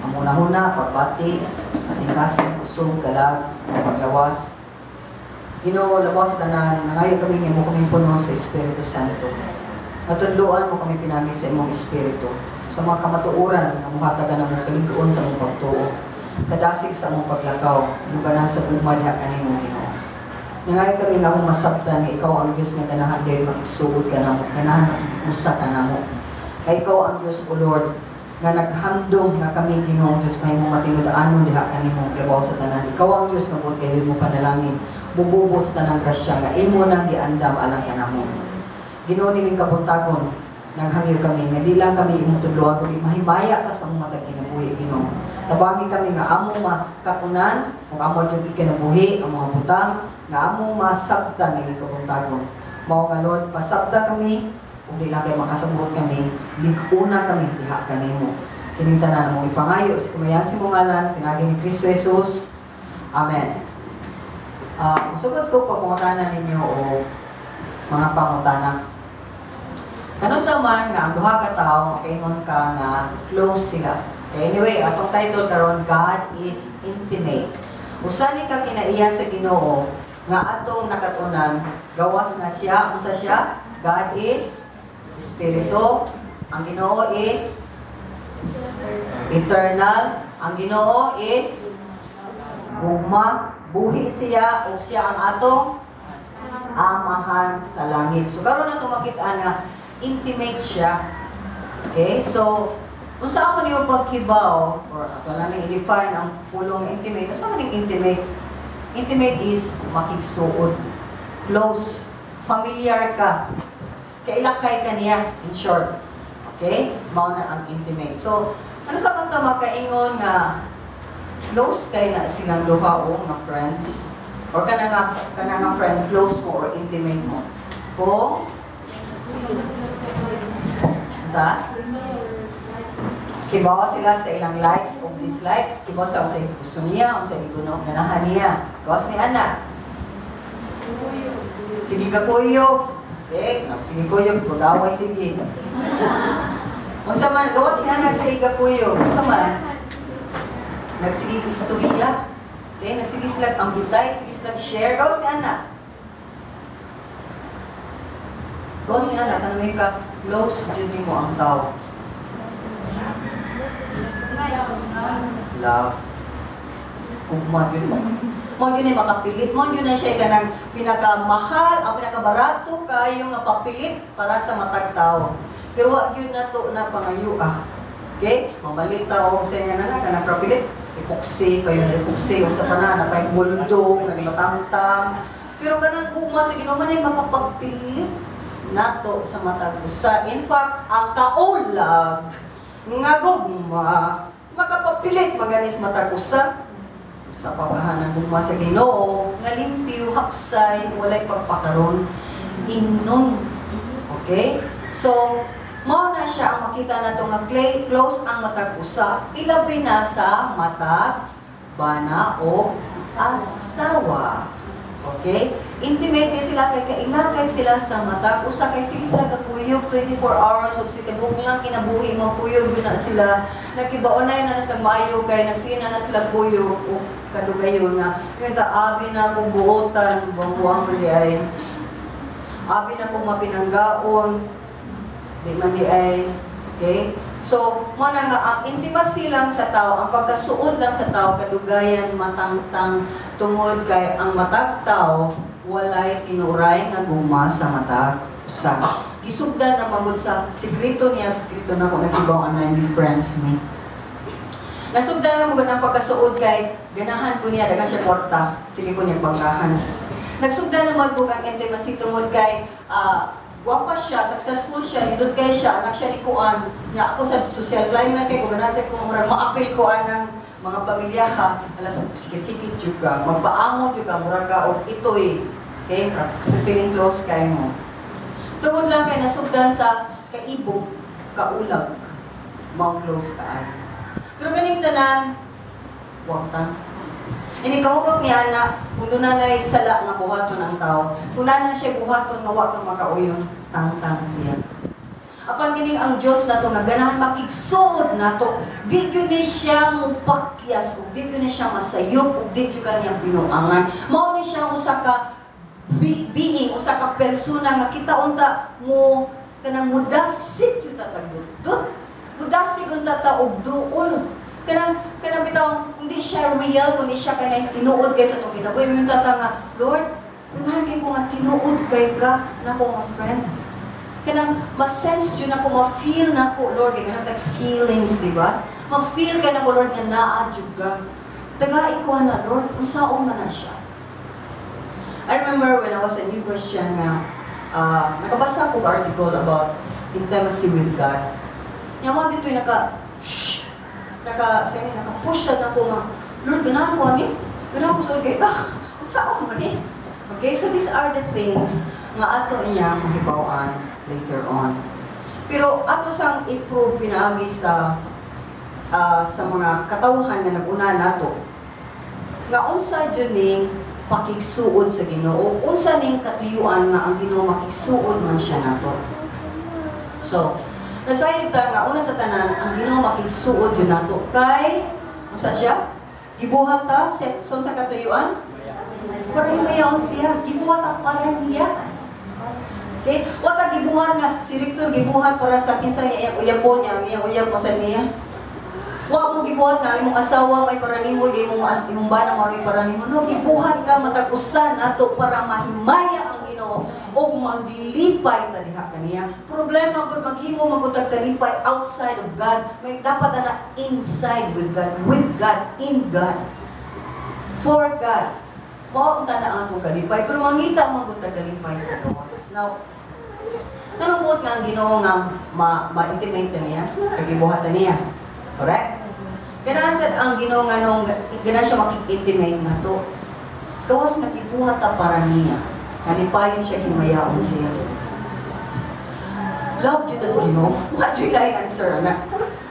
Ang una-una, pagbati, kasing-kasing, usog, galag, paglawas. Ginoo, lawas tanan, nangayo kami nga mo kami puno sa Espiritu Santo. Natudloan mo kami pinagi sa imong Espiritu. Sa mga kamatuoran, na muhatagan ang mong kaliguon sa mong pagtuo. Kadasig sa mong paglakaw, luganan sa bumaliha kanimong Ginoo. Nangayo kami nga mong masabtan, ikaw ang Diyos nga ganahan kayo makigsuod ka na mo, ganahan makigusa ka na mo. Kaya ikaw ang Diyos, O Lord, nga naghandom nga kami Ginoo Diyos may mong matinudaanon diha kanimong labaw sa tanan. Ikaw ang Diyos nga buot kayo mo panalangin. Bububo sa tanang grasya nga imo nang giandam alang kanamo. Ginoo niming kabuntagon, naghangyo kami nga di lang kami imong tudloan kundi mahimaya ka sa imong matag kinabuhi Ginoo. Tabangi kami nga among makakunan ug amo jud kinabuhi ang mga butang nga among masabtan niming kabuntagon. Mao nga Lord, pasabta kami ug di lang kay makasabot kami, liguna kami diha kanimo. Kining tanan mong ipangayo sa kumayan si mong ngalan pinagi ni Kristo Jesus. Amen. Sugod ko pagmungutanan ninyo o mga pangutana. Kano sa man nga ang duha ka tawo makaingon ka nga close sila. Anyway, atong title karon, God is intimate. Usa ni ka kinaiya sa Ginoo nga atong nakatunan, gawas nga siya, unsa siya? God is Espiritu. Ang Ginoo is eternal. Ang Ginoo is gugma. Buhi siya o siya ang atong amahan sa langit. So karon na makita nga intimate siya. Okay? So kung saan mo niyo pagkibaw or ato lang i-define ang pulong intimate, saan man intimate? Intimate is makigsuod, close, familiar ka. Kailakay ka niya, in short. Okay? Mao na ang intimate. So ano sa man ka makaingon nga close kay na silang duha o nga friends or kana nga friend close mo or intimate mo kung sa kibawa sila sa ilang likes o dislikes, kibawa sila kung sa gusto niya o sa iguno ganahan niya. Gawas ni Ana, sige ka kuyo, sige kuyo, pagaway sige. Kung sa man gawas ni Ana sa iga kuyo, kung sa man nagsigig istorya, nagsigig sila ambitay, sige sila share. Gawas ni Ana. Gawas ni Ana, kanang may ka close dyan mo ang tao. Love. Kung mo yun ay makapilit, mo yun na siya kanang pinakamahal, ang pinakabarato kayo nga papilit para sa matag tao. Pero wag yun na to na pangayo Okay? Mamalit tao sa inyo na kanang papilit. Ipuksi, kayo na ipuksi, yung sa panana, kay buldo, kay matangtang. Pero kanang gugma sa Ginoo man ay makapagpilit nato sa matag usa. In fact, ang kaulag nga gugma makapapilit maganis matag usa sa paghahanang gugma sa Ginoo nga limpyo, hapsay, walay pagpakaron inon. Okay? So mao na siya ang makita nato nga close ang matag usa, ilabi na sa matag bana o asawa. Okay? Intimate kay sila kay kailakay sila sa matag usa kay sige sila kakuyog 24 hours ug si tibok lang kinabuhi mo kuyog na sila nakibaonay na sa maayo kay nagsina na sila kuyog o kadugayon nga yung abi na kong buotan bangwang ay abi na kong mapinanggaon di man di ay, okay? So, muna nga, ang intimacy lang sa tao, ang pagkasuod lang sa tao, kadugayan, matangtang, tungod kay ang matag tao, walay tinuray nga guma sa matag sa. Gisugdan na magod sa sikreto niya, sikreto na kung nagibang anay ni friends me. Nasugdan na magod ang pagkasuod kay, ganahan ko niya, dagan siya kwarta, tili ko niya bangkahan. Nagsugdan na magod ang intimacy tungod kay, gwapa siya, successful siya, nindot kay siya, anak siya ni Kuan. Nga ako sa social climate kay kung ganasay kung ma-appeal Kuan ng mga pamilya ha, alas sikit-sikit juga, magpaamo juga, murag ka o ito'y, okay, sa feeling close kay mo. Tungod lang kay nasugdan sa kaibog, kaulag, mga close ka. Pero ganing tanan, wangtang. Inikahukot niya na kung doon na sala na buhaton ang tao, kung na siya buhaton nga wakang makauyon, tangtang siya. Apan kining ang Dios nato nga ganahan makigsuod nato. Di gyud ni siya mupakyas, ug di gyud ni siya masayop, ug di gyud kaniyang binuangan. Mao ni siya usa ka being, usa ka persona nga kita unta mo kanang mudasig yung tatagdudot. Mudasig yung tataog duol. Kanang bitaw, hindi siya real, kundi siya kanang tinuod kay sa itong ginabuhi. Yung tata nga, Lord, ganahan kay ko nga tinuod kay ka na ko nga friend. Kanang ma-sense yun ako, ma-feel na ko, Lord, kay kanang like feelings, di ba? Ma-feel ka na ko, Lord, nga naa-adjug ka. Tagain ko na, Lord, usaong na siya. I remember when I was a new Christian na nakabasa ko article about intimacy with God. Yung mga dito yung naka-push na ko nga, Lord, ganahan ko ani? Ganahan ko sa kay ka? Usaong man eh. Okay, so these are the things nga ato niya mahibawaan later on. Pero ato sang improve pinaagi sa mga katawhan na nag-una nato. Nga unsa jud ning pakigsuod sa Ginoo, unsa ning katuyuan nga ang Ginoo makigsuod man siya nato. So, nasayod ta nga una sa tanan ang Ginoo makigsuod jud nato kay unsa siya? Gibuhat ta sa katuyuan? Para mayaon siya, gibuhat ang para niya. Okay? Wata gibuhat nga, si Rector gibuhat para sa kinsa niya, uyapon niya, ang uyap mo sa niya. Wa mo gibuhat na imong asawa may para nimo, imong bana mo para nimo. No, gibuhat ka matag-usan nato para mahimaya ang Ginoo o maglipay ta diha kaniya. Problema gud maghimo magutag kalipay outside of God. May dapat na inside with God, in God. For God. Mao ang tanaan mong kalipay, pero mangita mong kalipay sa gawas. Now, anong buot nga ang Ginoo nga ma-intimate niya, kagibuhatan niya? Correct? Ganahan sa ang Ginoo nga nung ganahan siya makik-intimate na to. Gawas na kibuhat ta para niya. Kalipayon siya, himayaon siya. Love Jude sa Ginoo. What do you like answer?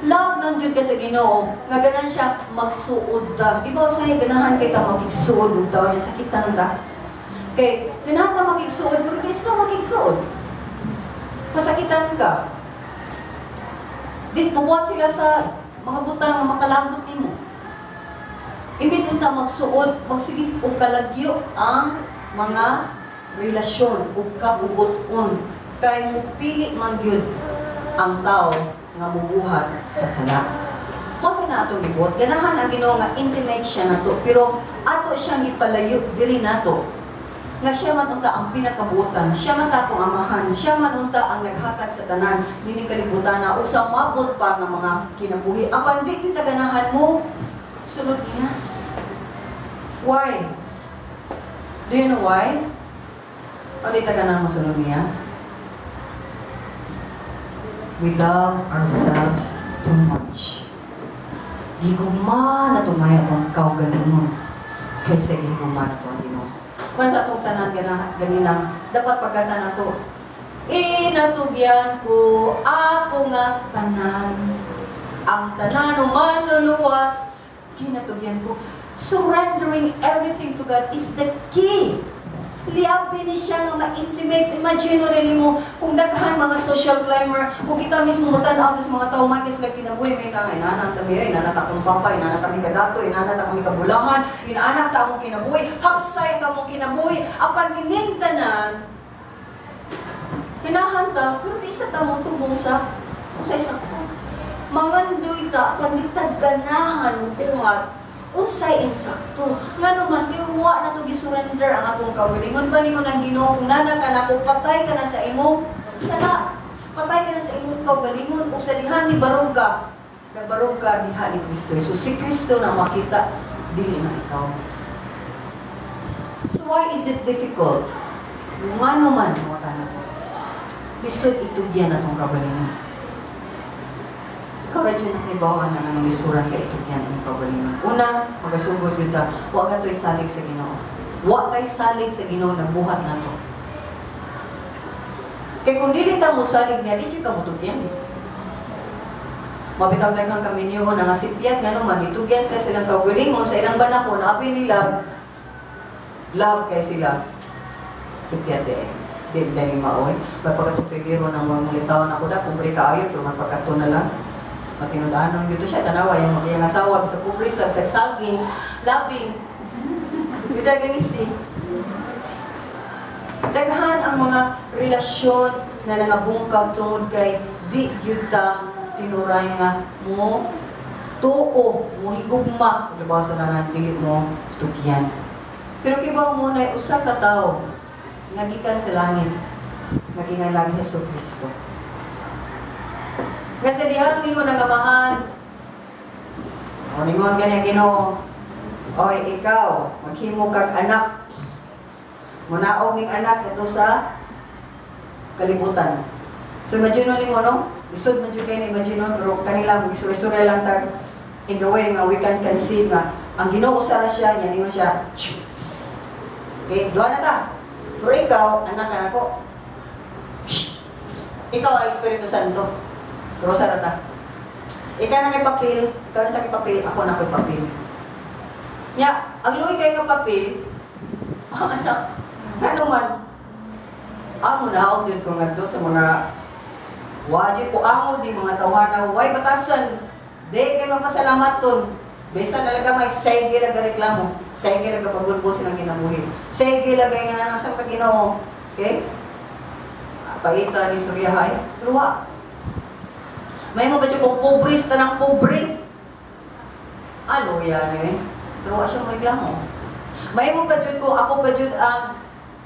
Love ng Jude ka sa Ginoo, nga ganan siya magsuod ta. Di ba sa'yo ganahan kay ta magigsuod daw niya sakitan ta? Kay, ganahan ta magigsuod, pero di sila magigsuod. Pasakitan ka. Disbubuhat sila sa mga butang nga makalambot nimo. Imbis unta magsuod, magsigis o kalagyo ang mga relasyon o kabubuton. Kay mo pili man gyud ang tao nga mubuhat sa sala. Mao sa nato gibuhat, ganahan ang Ginoo nga intimate siya nato, pero ato siyang ipalayo diri nato. Nga siya man unta ang pinakabuotan, siya man ta akong amahan, siya man unta ang naghatag sa tanan dinhi kalibutan na usa mabot pa nga mga kinabuhi. Apan di kita ganahan mo sunod niya. Why? Do you know why? Pwede ta ganahan mo sunod niya? We love ourselves too much. Giguma na tumaya itong kaugalingon kaysa giguma na itong Ginoo. Para sa itong tanan ganina, dapat pagkata na ito, inatugyan ko ako nga tanan. Ang tanan o maluluwas, kinatugyan ko. Surrendering everything to God is the key. Liapin ni siya nga ma-intimate. Imagine rin mo, kung daghan mga social climber, kung kita mismo matanaw sa mga tao, magkis lang kinabuhi, may tangay, nanata mi, nanata kong papay, nanata mi kadato, nanata kami kabulahan, inaanak ta mong kinabuhi, hapsay ta mong kinabuhi, apan kinintanan, hinahanta, pero di sa tamong tubong sa sakto. Mangandoy ta, apan di ta ganahan mo buhat, unsay insakto. Nga naman, iwa na ito gisurrender ang atong kaugalingon. Bali ko ng Ginoo, kung nana ka na, kung patay ka na sa imong sala. Patay ka na sa imong kaugalingon. Kung sa diha ni barog ka, nagbarog ka diha ni Kristo. So si Kristo na makita, dili na ikaw. So why is it difficult? Nga naman, mga tanong ko. Lisod itugyan na itong kaugalingon. Ikaw radyo na kaibawan na ng lisuran ka itugyan ang kaugalingon. Una, magasugod yun ta, huwag ka to'y salig sa Ginoo. Huwag tayo salig sa Ginoo na buhat na to. Kaya kung dili ta mo salig niya, di ka mo tugyan. Mabitaw na kang kami niyo na ngasipyat nga naman, itugyan sila silang kaugalingon sa ilang banako, naapi nila, love kay sila. Sipyat eh. Di ba ni maoy? Pagkato pigiro ng mga mulitaw na ko da, pobre kaayo, pero magpagkato na lang. Matinudanon, dito siya tanawa, yung magiging asawa, sa pobre, sa saging, labing. Dito ganisi. Daghan ang mga relasyon na nangabungkag tungod kay di yuta tinuray nga mo tuo, mo higugma, diba sa tanan, dili mo tugyan. Pero kibaw mo na usa ka tao, nagikan sa langit, nagingalag Hesus Kristo. Kasi diha mo nagamahan, o ningon ganyan Ginoo, oy ikaw, maghimo kag anak, munaog ning anak ito sa kalibutan. So imagine mo no? Isod man jud kay ni imagine pero kanila mag-istorya lang tag in the way nga we can conceive nga ang Ginoo usara siya niya ningon siya. Okay, duha na ta. Pero ikaw, anak ka nako. Ikaw ang Espiritu Santo. Pero usara ta. Ikaw na kay papel, ikaw na sa kay papel, ako na kay papel. Nya, ang luoy kay nga papel, ang anak, ano man, amo na ako din kung ngadto sa mga wajib po amo di mga tawhana way batasan di kay mapasalamat ton besa nalaga may sige laga reklamo sige laga pagbulbo silang kinabuhi sige laga nga nang sa Ginoo okay paita ni suryahay ruwa may mo ba kung pobre sa tanang pobre ano yan ruwa siya mo reklamo may mo ba kung ako ba jud ang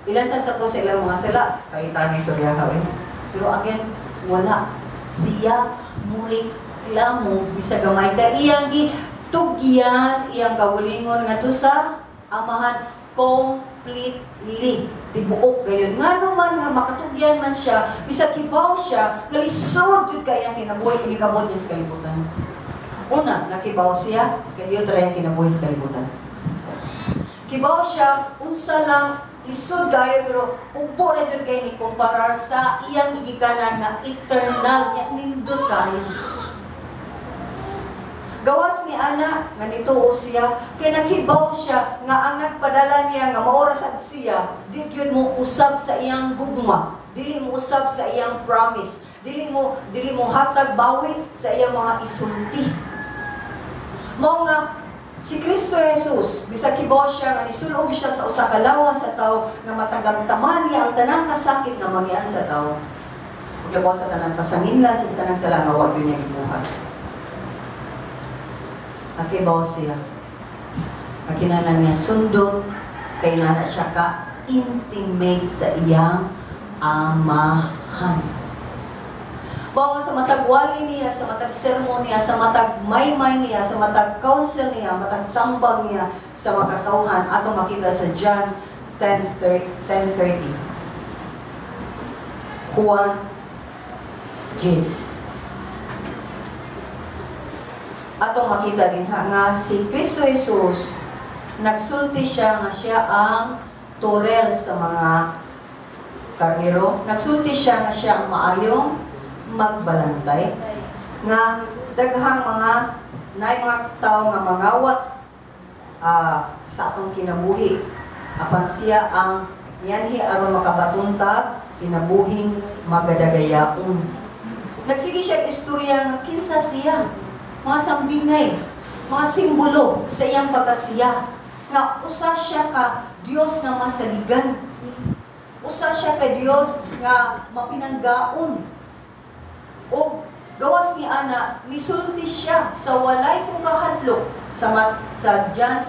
ilan sa ko sa ilang mga sala paita ni suryahay pero again wala siya muri klamo bisag gamay ta iyang gitugyan iyang kabulingon ngadto sa amahan completely tibuok gayon ngano man nga makatugyan man siya bisag kibaw siya kalisod jud kay ang kinabuhi kini kabot niya sa kalibutan una nakibaw siya kay diyo tra yung kinabuhi sa kalibutan kibaw siya unsa lang lisod kayo pero upo na dyan kayo ni kumparar sa iyang higikanan na eternal niya nindot kayo. Gawas ni Ana nga nituo siya kay nakibaw siya nga ang nagpadala niya nga maoras at siya di gyud mo usab sa iyang gugma dili mo usab sa iyang promise dili mo hatag bawi sa iyang mga isulti. Mao nga si Kristo Jesus, bisag kibaw siya nga nisulob siya sa usa ka lawas sa tao nga matagamtaman niya ang tanang kasakit nga mangyan sa tao. Uglabaw sa tanang kasanginlan sa tanang sala nga wag niya gibuhat. Nakibaw siya. Nakinahanglan niya sundot kay nana siya ka intimate sa iyang amahan. Bawa sa matag wali niya, sa matag sermon niya, sa matag maymay niya, sa matag counsel niya, matag tambang niya sa makatauhan ato makita sa John 10:30. Juan Jis. Ato makita din nga si Kristo Jesus nagsulti siya nga siya ang turel sa mga karnero. Nagsulti siya nga siya ang maayong magbalantay nga daghang mga tao nga mangawat sa atong kinabuhi apan siya ang niyanhi aron makabatuntag kinabuhing magadagayaon. Nagsige siya istorya nga kinsa siya mga sambingay mga simbolo sa iyang pagkasiya nga usa siya ka Dios nga masaligan usa siya ka Dios nga mapinanggaon o gawas ni Ana, misulti siya sa walay kong kahadlok sa John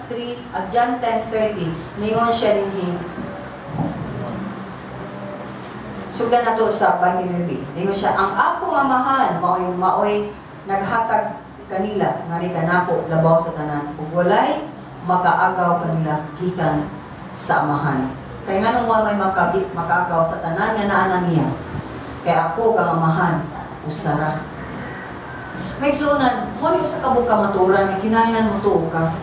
10:30. Ningon siya ninhi. Sugdan nato sa Panginoon. Ningon siya, ang akong amahan, maoy naghatag kanila, nga rin kanako, labaw sa tanan. Ug walay, makaagaw kanila gikan sa amahan. Kaya nga nung may makaagaw sa tanan, nga naanan niya. Kaya ako kang amahan, usara. May sunan, mo ni usa ka buka maturan nga kinahanglan mo tuo ka.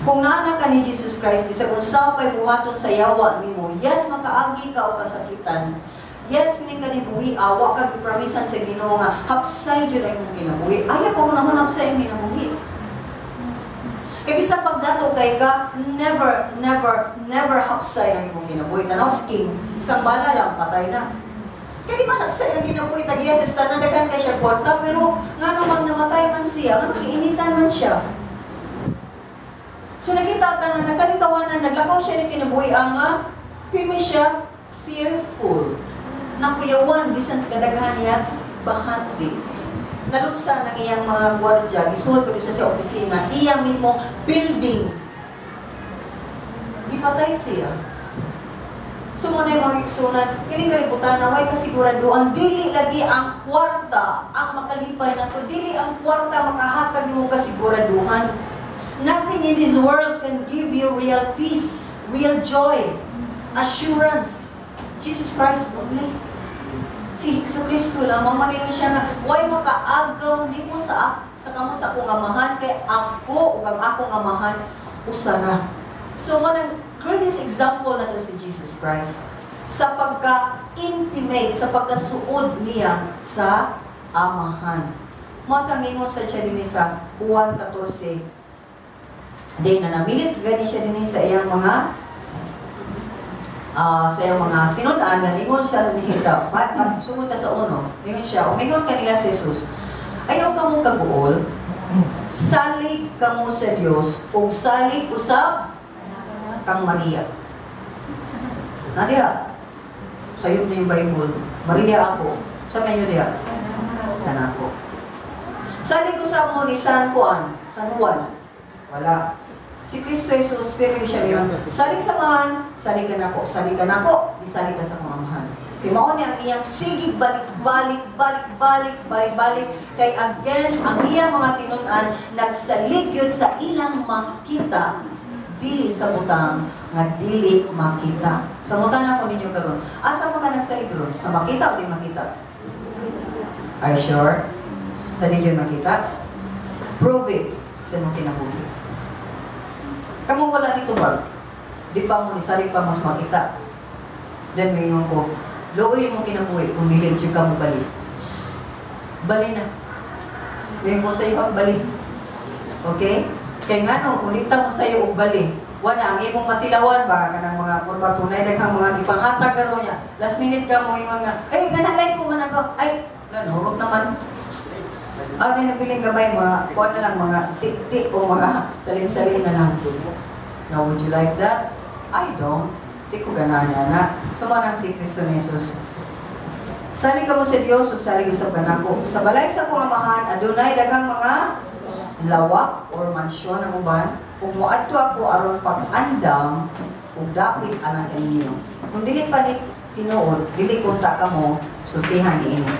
Kung naanak ka ni Jesus Christ, bisag unsa pay buhaton sa yawa nimo, yes makaagi ka o kasakitan. Yes ning kanibuhi awa ka gipromisan sa Ginoo nga hapsay jud ay imong kinabuhi. Aya pa unahon hapsay imong kinabuhi. Kaya bisan pagdato kay ka, never hapsay ang imong kinabuhi. Tanaw si King, isang bala lang, patay na. Kaya di ba hapsay ang kinabuhi, tagiya sa stanadagan ka siya kwarta, pero nga namang namatay man siya, nga kiinitan man siya. So nakita ta nga nagkanintawanan, naglakaw siya ng kinabuhi ang pimi siya, fearful. Nakuyawan, bisan sa kadaghan niya, bahati. Naluksa ng iyang mga gwardiya, isuot ko siya sa opisina, iyang mismo building. Ipatay siya. So muna yung mga iksunan, kining kalibutan na way kasiguraduan, dili lagi ang kwarta ang makalipay na to, dili ang kwarta makahatag yung kasiguraduhan. Nothing in this world can give you real peace, real joy, assurance. Jesus Christ only. Si Kristo lang, mamanin siya na, why makaagaw, hindi mo sa kamot sa akong amahan, kay ako, o ang akong amahan, usara. So, manang greatest example na to si Jesus Christ, sa pagka-intimate, sa pagkasuod niya sa amahan. Masa mingon sa siya din sa Juan 14, din na namilit, gani siya din sa iyang mga sa iyong mga tinunaan na lingon siya sa nihisa, sumod sa uno, lingon siya, umingon kanila si Jesus, ayaw ka mong kaguol, salig ka mo sa Diyos, kung salig usab kang Maria. Nadia, sayo na yung Bible, Maria ako, sa kanyo diya, tanako. Salig usab mo ni San Juan, wala. Si Kristo Jesus, pero siya ngayon, salig sa mahan, salig ka na po, di salig ka sa mamahan. Timaon niya ang iyang sigig, balik-balik, kay again, ang iyang mga tinunan, nagsalig yun sa ilang makita, dili sa butang, nga dili makita. Sa butang ako ninyo karon. Asa mo ka nagsalig ron? Sa makita o di makita? Are you sure? Sa di yun makita? Prove it sa mong kinabuhi. Kamu wala nito ba? Di pa mo nisari pa mas makita. Then ngayon ko, looy mo kinabuhi kung nilidyo ka mo bali. Bali na. Ngayon ko sa iyo ang bali. Okay? Kaya nga no, kunita mo sa iyo ang bali. Wala, ang imong matilawan, baka ka ng mga kurba tunay, naghang mga ipanghatag garo niya. Last minute ka mo ingon nga, ay, ganatay ko man ako. Ay, nurot naman. Di nabiling gamay, mga, kuha na lang, mga tik-tik o mga salin-salin na lang. Now, would you like that? I don't. Di ko ganahan niya na. Sumanang si Kristo Jesus. Sali ka mo sa Diyos, o sali ko sa banako. Sa balay sa kong amahan, adunay daghang mga lawak or mansyon na uban. Kung muadto ako aron pag-andam, kung dapit alang kaninyo. Kung dili pa ni tinuod, dili kunta ka mo, sultihan ni ini.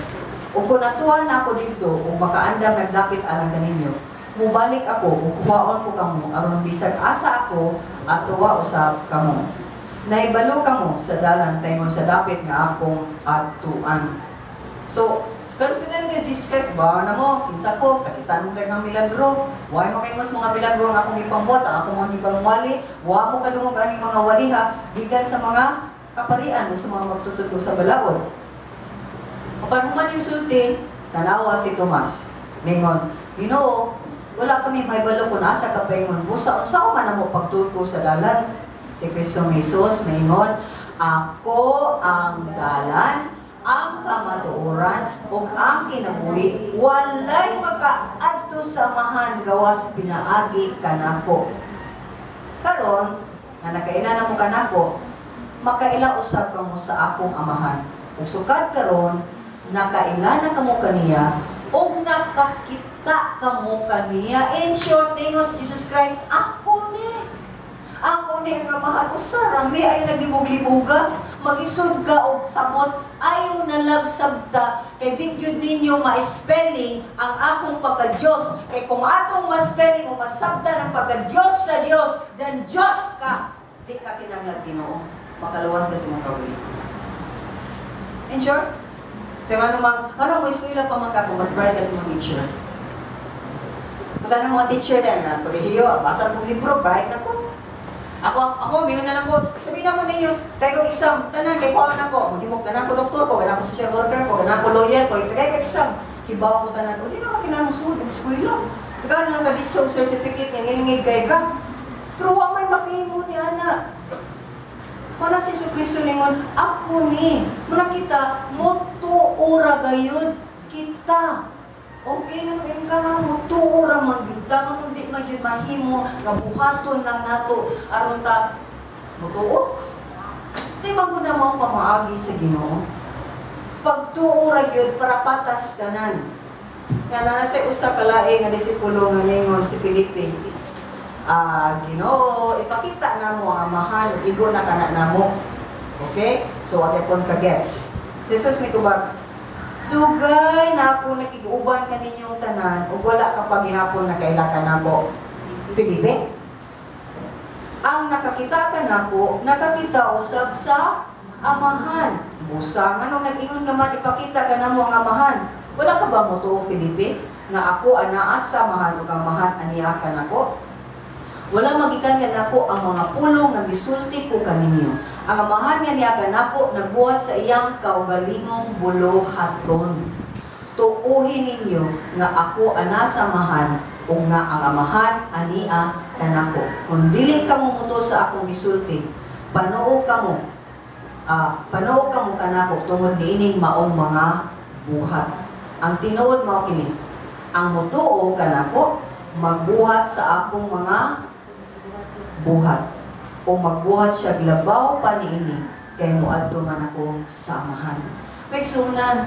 O kung natuwa na ako dito, kung makaandam nagdapit alang kaninyo, mubalik ako, kung kuhaon ko kamo, aron bisag asa ako, at tuwa usap kamo. Naibalo kamo sa dalan, tayo sa dapit nga akong atuan. So, confident is Jesus Christ, bawa na mo, kinsa ko, kakitaan mo lang ang milagro, huwag mo kayo mas mga milagro ang akong ipambot, ang akong mga ipangwali, huwag mo kadungog ang mga waliha, gikan sa mga kaparian, sa mga magtutudlo sa balaod. Kapag man yung sulti, tanawa si Tomas. Mingon, wala kami maibalo kung asa ka pa yung busa. Unsa man na mo pagtuto sa dalan? Si Kristo Jesus, mingon, ako ang dalan, ang kamatuoran, o ang kinabuhi, walay makaadto sa mahan gawas pinaagi kanako. Karon, nga nakaila na mo kanako, makaila usab ka mo sa akong amahan. Kung sukad karon, nakaila na kamo kaniya o nakakita kamo kaniya. In short, ningos Jesus Christ, ako ni ang amahan ko sa rami, ayaw nagbibog-libuga, mag-isod ka o sabot, ayaw nalagsabta, kay bigyod ninyo ma-spelling ang akong pagka-Diyos. Kay kung atong ma-spelling o masabta ng pagka-Diyos sa Diyos, then Diyos ka, di ka kinanglag Ginoo, makaluwas ka sa mong kawili. In short, so, ano mo eskwela pa man ka kung mas bright ka sa mga teacher? Kung saan mga teacher din, kolehiyo, basa kong libro, bright na ko. Ako, mayroon na lang ko, sabihin ako ninyo, tayo ko exam, tanan, kay kuhaan ako, magimok, ganan ko doktor ko, ganan ko social worker ko, ganan ko lawyer ko, tayo ko exam, kibaw ko tanan, o di na ka kinanong sunod, eskwela. Dagan lang ka dito certificate nga nilingig kay ka. Pero wa may makahimo ni ana. Mana si Kristo ningon, ako ni. Muna kita, motuura gayud kita. Okay, nga ka nga motuura magyuta, nga hindi magyud mahimo, nga buhaton lang nato, aron ta, motuo. Di maguna mo pamaagi sa Ginoo. Pagtuura gyud para patas tanan. Nga na sa usa ka laing nga disipulo nga ningon si Felipe. Ginoo, ipakita na mo ang amahan, igo na kana na mo. Okay? So, wag pon ka gets. Jesus may tubag, dugay na ako nakiguban ka ninyong tanan, o wala ka paghihapon na kailakan na ko. Felipe, ang nakakita ka na ko, nakakita usab sa amahan. Busang, anong nag-ingon ka man, ipakita ka na mo ang amahan. Wala ka ba mo to, Felipe? Nga ako, anaas sa amahan, o amahan, aniyakan ako? Wala magikan nga nako ang mga pulong nga gisulti ko kaninyo. Ang amahan nga niya ganako nagbuhat sa iyang kaugalingong bulohaton. Tuuhin ninyo nga ako ana samahan o nga ang amahan ania kanako. Kung dili ka mo muto sa akong gisulti, panuo ka mo kanako tungod niining maong mga buhat. Ang tinuod mao kini, ang mutuo kanako magbuhat sa akong mga buhat o magbuhat siya glabaw pa niini kay muadto man ako sa amahan. Pagsunan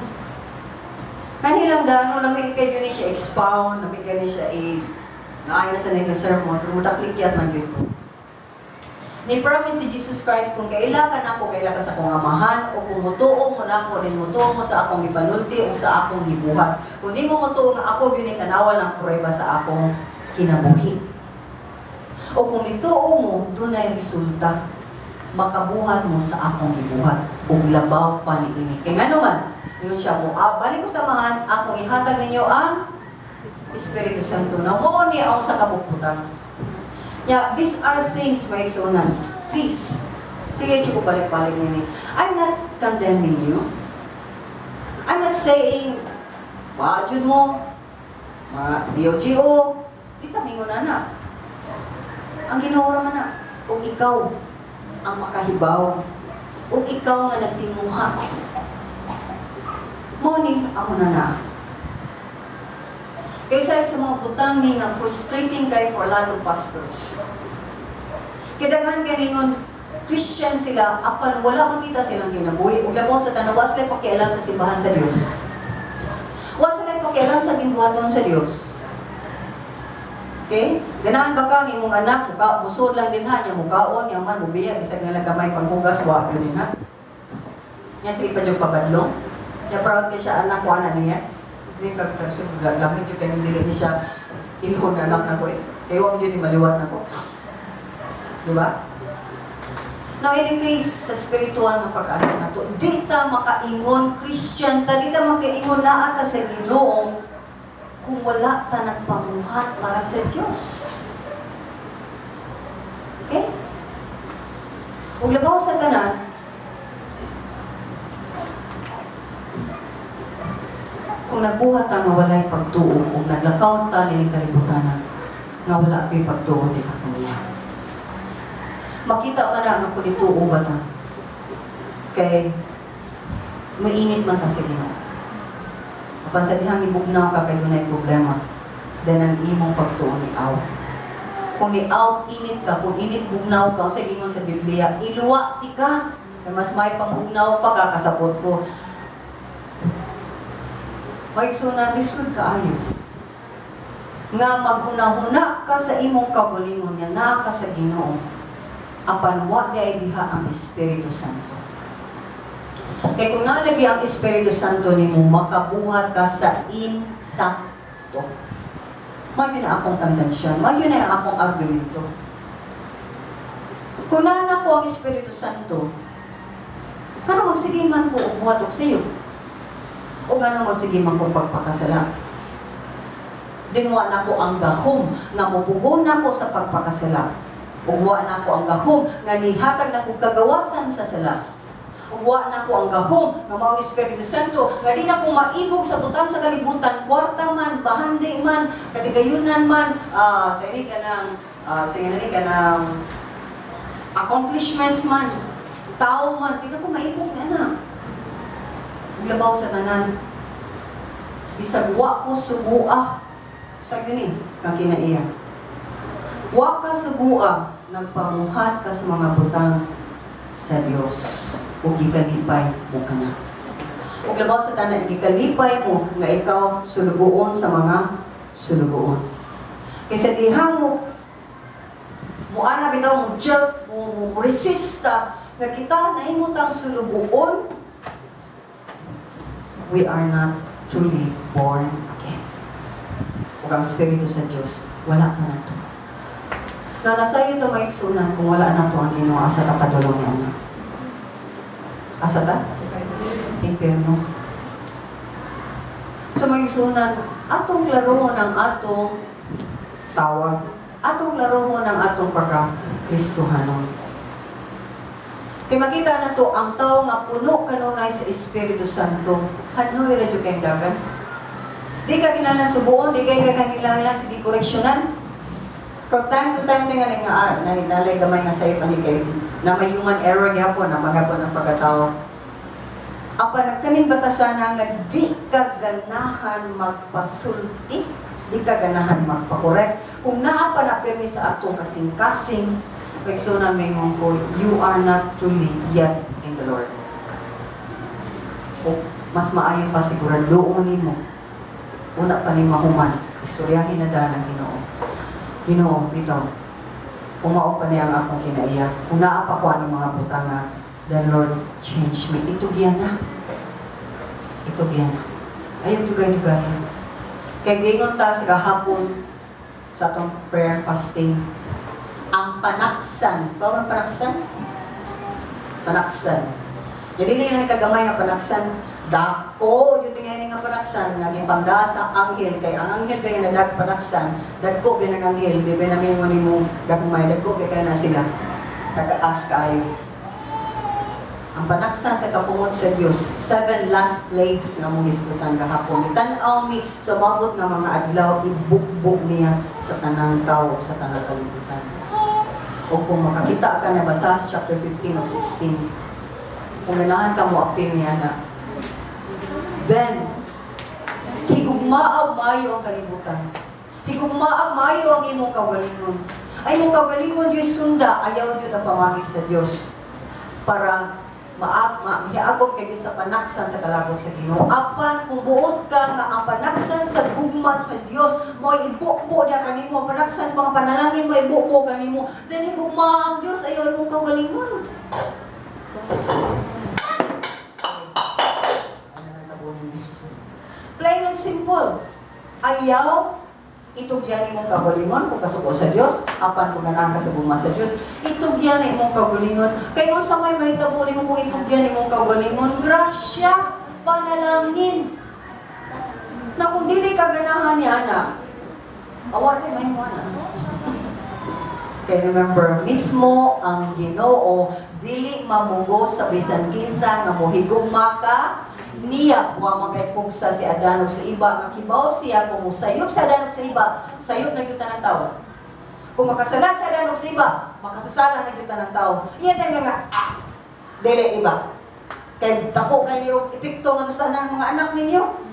kanilang dano namin kayo ni siya expound, namin kayo ni siya naayon na sa nagka-sermon, pero mutaklikyat man yun ko. Ni promise si Jesus Christ kung kailangan ako, kailangan ka sa akong amahan, o kung mutuo mo na ako, din mutuo mo sa akong ipanulti o sa akong gibuhat. Kung di mo mutuo nga ako, yun ay tanawa ng prueba sa akong kinabuhi. O kung ituo mo, doon ay resulta. Makabuhat mo sa akong gibuhat. O labaw pa ni ini. Kaya nga naman, yun siya mo, balik ko sa mahan, akong ihatag ninyo ang Espiritu Santo na mo ni ako sa kabukbutan. Yeah, these are things, my sonan. Please, sige, ko balik-balik nini. I'm not condemning you. I'm not saying, jud mo, BOGO, di tamingon na. Ang Ginoo man na, kung ikaw ang makahibaw, kung ikaw nga nagtinguha, mo ni ako na. Kaya sa mga butang ni nga frustrating guy for a lot of pastors. Kidaghan kaningon, Christian sila, apan wala makita silang kinabuhi. Ug labaw sa tanawa sila pakialam sa simbahan sa Dios. Wa sila pakialam sa ginbuhaton sa Dios. Okay? Ganahan ba ka imong anak, musod lang din ha, niya mukaon, niya man, mubiya, bisag nga nagkamay panghugas, wa yun din ha. Niya sige pa yung pabadlong. Niya proud ka siya, anak ko, anak niya. Hindi ka lamit yung kanyang dili niya siya, ilhon na anak na ko eh. Ewa mo yun, maliwat na ko. Diba? Now, in any case, sa spiritual na pag-ano na to, di ta makaingon, Christian ta, di ta makaingon na ata sa Ginoo, kung wala ta nagpamuhat para sa Diyos. Okay? Kung labaw sa tanan, kung nagbuhat ta nga walay pagtuo, kung naglakaw ta ni kalibutan nga wala kay pagtuo di kaniya. Makita man na ako dituo ba ta? Kay mainit man ta sa Ginoo. Kapag sa dihang ibugnaw ka, kayo na problema. Then ang imong pagtuon ni aw. Kung ni aw, init ka. Kung init, bugnaw ka. Sa gingon sa Biblia, iluwa ti ka. Mas may pangbugnaw pa ka, kasapot ko. Maigsunan, lisod ka ayo. Nga maghuna-huna ka sa imong kabulingon niya, na ka sa Ginoo. Apan wa di ay diha ang Espiritu Santo. Kaya kung nalagi ang Espiritu Santo ni mo, makabuhat ka sa insakto. Magyun na akong tandensyon. Magyun na akong argumento. Kung nana ko ang Espiritu Santo, kano magsigiman ko umuhat og sayo? O gano'n magsigiman kong pagpakasala? Dinwa na ko ang gahom nga mupugon na ko sa pagpakasala. Ugwa na ko ang gahom nga nihatag na kong kagawasan sa sala. Wa na ko ang gahom nga mao ni Espiritu Santo, nga di na ko maibog sa butang sa kalibutan, kwarta man, bahandi man, katigayunan man, sa ini kanang accomplishments man, tao man, di na ko maibog na. Maglabaw sa tanan. Bisag wa ko subuah sa gini kang kinaiya. Wa ka subuah, nagpamuhat ka sa mga butang sa Dios. O gikalipay mo ka na. O labaw sa tanan, gikalipay mo nga ikaw sulugoon sa mga sulugoon. Kaysa dihang mo ana bitaw mo jolt, mo resista nga kita nahimutang sulugoon, we are not truly born again. O ang Espiritu sa Diyos, wala ka na ito. Na nasayo ito maiksunan kung wala na ito ang Ginoo asa kapadulong ni anak. Asa ta? Impierno. So maiksunan, atong laro mo ng atong tawag. Atong laro mo ng atong pagka-Kristohanon. Kaya makita na to, ang tao nga puno kanunay sa Espiritu Santo, hanoy radyo kayong dagan. Di ka kinanan subuon, di kayo kakangilanglan, sige koreksyonan. From time to time, tingaling nga, nalay gamay nga sa'yo, kayo, na may human error niya po, na magapon ng pagkatao. Apa nagkaning batasan nga di ka ganahan magpasulti, di ka ganahan magpakorek. Kung naapa na pirmi sa atong kasing-kasing, reksona may mong ko, you are not truly yet in the Lord. O mas maayon pa siguradoon mo. Una pa ni mahuman, istoryahin na daan ang Ginoo. Ginoo, bitaw, umao pa niya ang akong kinaiya. Kung naapa ko ang mga butanga, then Lord, change me. Ito giyan na. Ito giyan na. Ayaw dugay-dugayan. Kaya gingon ta sa kahapon sa atong prayer fasting, ang panaksan. Bawang panaksan? Panaksan. Jadi na kagamay nga panaksan. Dako, yung tingin nga panaksan, naging pangda sa anghel. Kaya ang anghel kaya nadag panaksan, dagko bin ang anghel, di ba namin mo ni mo, dagmay, dagko kaya na sila. Nag-aas kayo. Ang panaksan sa kapungod sa Diyos, 7 last plagues na mong iskutan kahapon. Tanaw mi sa mabot nga mga adlaw, ibukbuk niya sa tanang tao, sa tanang kalibutan. O kung makakita ka na basa sa chapter 15 o 16, kung ganahan ka mo apin niya na, then, higugmaag mayo ang kalibutan. Higugmaag mayo ang imong kagalingon. Ay imong kagalingon Diyos sunda, ayaw Diyos na pamagi sa Diyos. Para mahiagom kayo sa panaksan sa kalagog sa Ginoo. Apan, kung buot ka nga ang panaksan sa gugma sa Diyos, mo ibukbo niya kanimo, panaksan sa mga panalangin mo, ibukbo kanimo, then higugma ang Diyos, ayaw imong kagalingon. Plain and simple. Ayaw, itugyan imong kagalingon kung kasuko sa Diyos, apan kung nanang ka sa guma sa Diyos, itugyan imong kagalingon. Kaya kung sa may mahitabo mo kung itugyan imong kagalingon, grasya, panalangin. Na kung dili ka ganahan ni Ana, awat ay may mana. Kaya remember, mismo ang Ginoo, dili mamugos sa bisan kinsa nga mohigugma ka, niya wa magaypugsa si Adan ug sa iba, makibaw siya kung musayop sa Adan ug sa iba, sayop na gyud tanang tawo. Kung makasala sa Adan ug sa iba, makasasala na gyud tanang tawo. Iya tayo nga dili iba. Kay dako kayo epekto nga sa mga anak ninyo.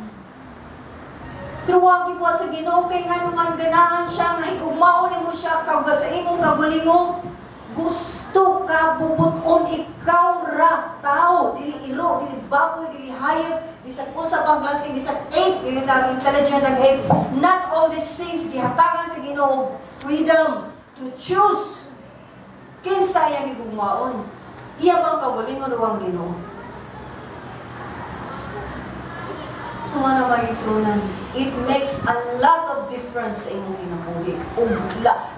Pero wag gibuhat sa Ginoo kay nga naman ganahan siya nga higugmaon nimo siya kag sa imong kagalingon. Gusto ka bubuton ikaw ra tao, dili iro, dili baboy, dili hayop, bisag usa pang klase, bisag ape, dili lang intelligent ang ape. Not all these things gihatagan sa Ginoo freedom to choose. Kinsa yang igugmaon? Iya bang kagalingon ang Ginoo? Sumana ba igsunan? It makes a lot of difference sa imong kinabuhi. Kung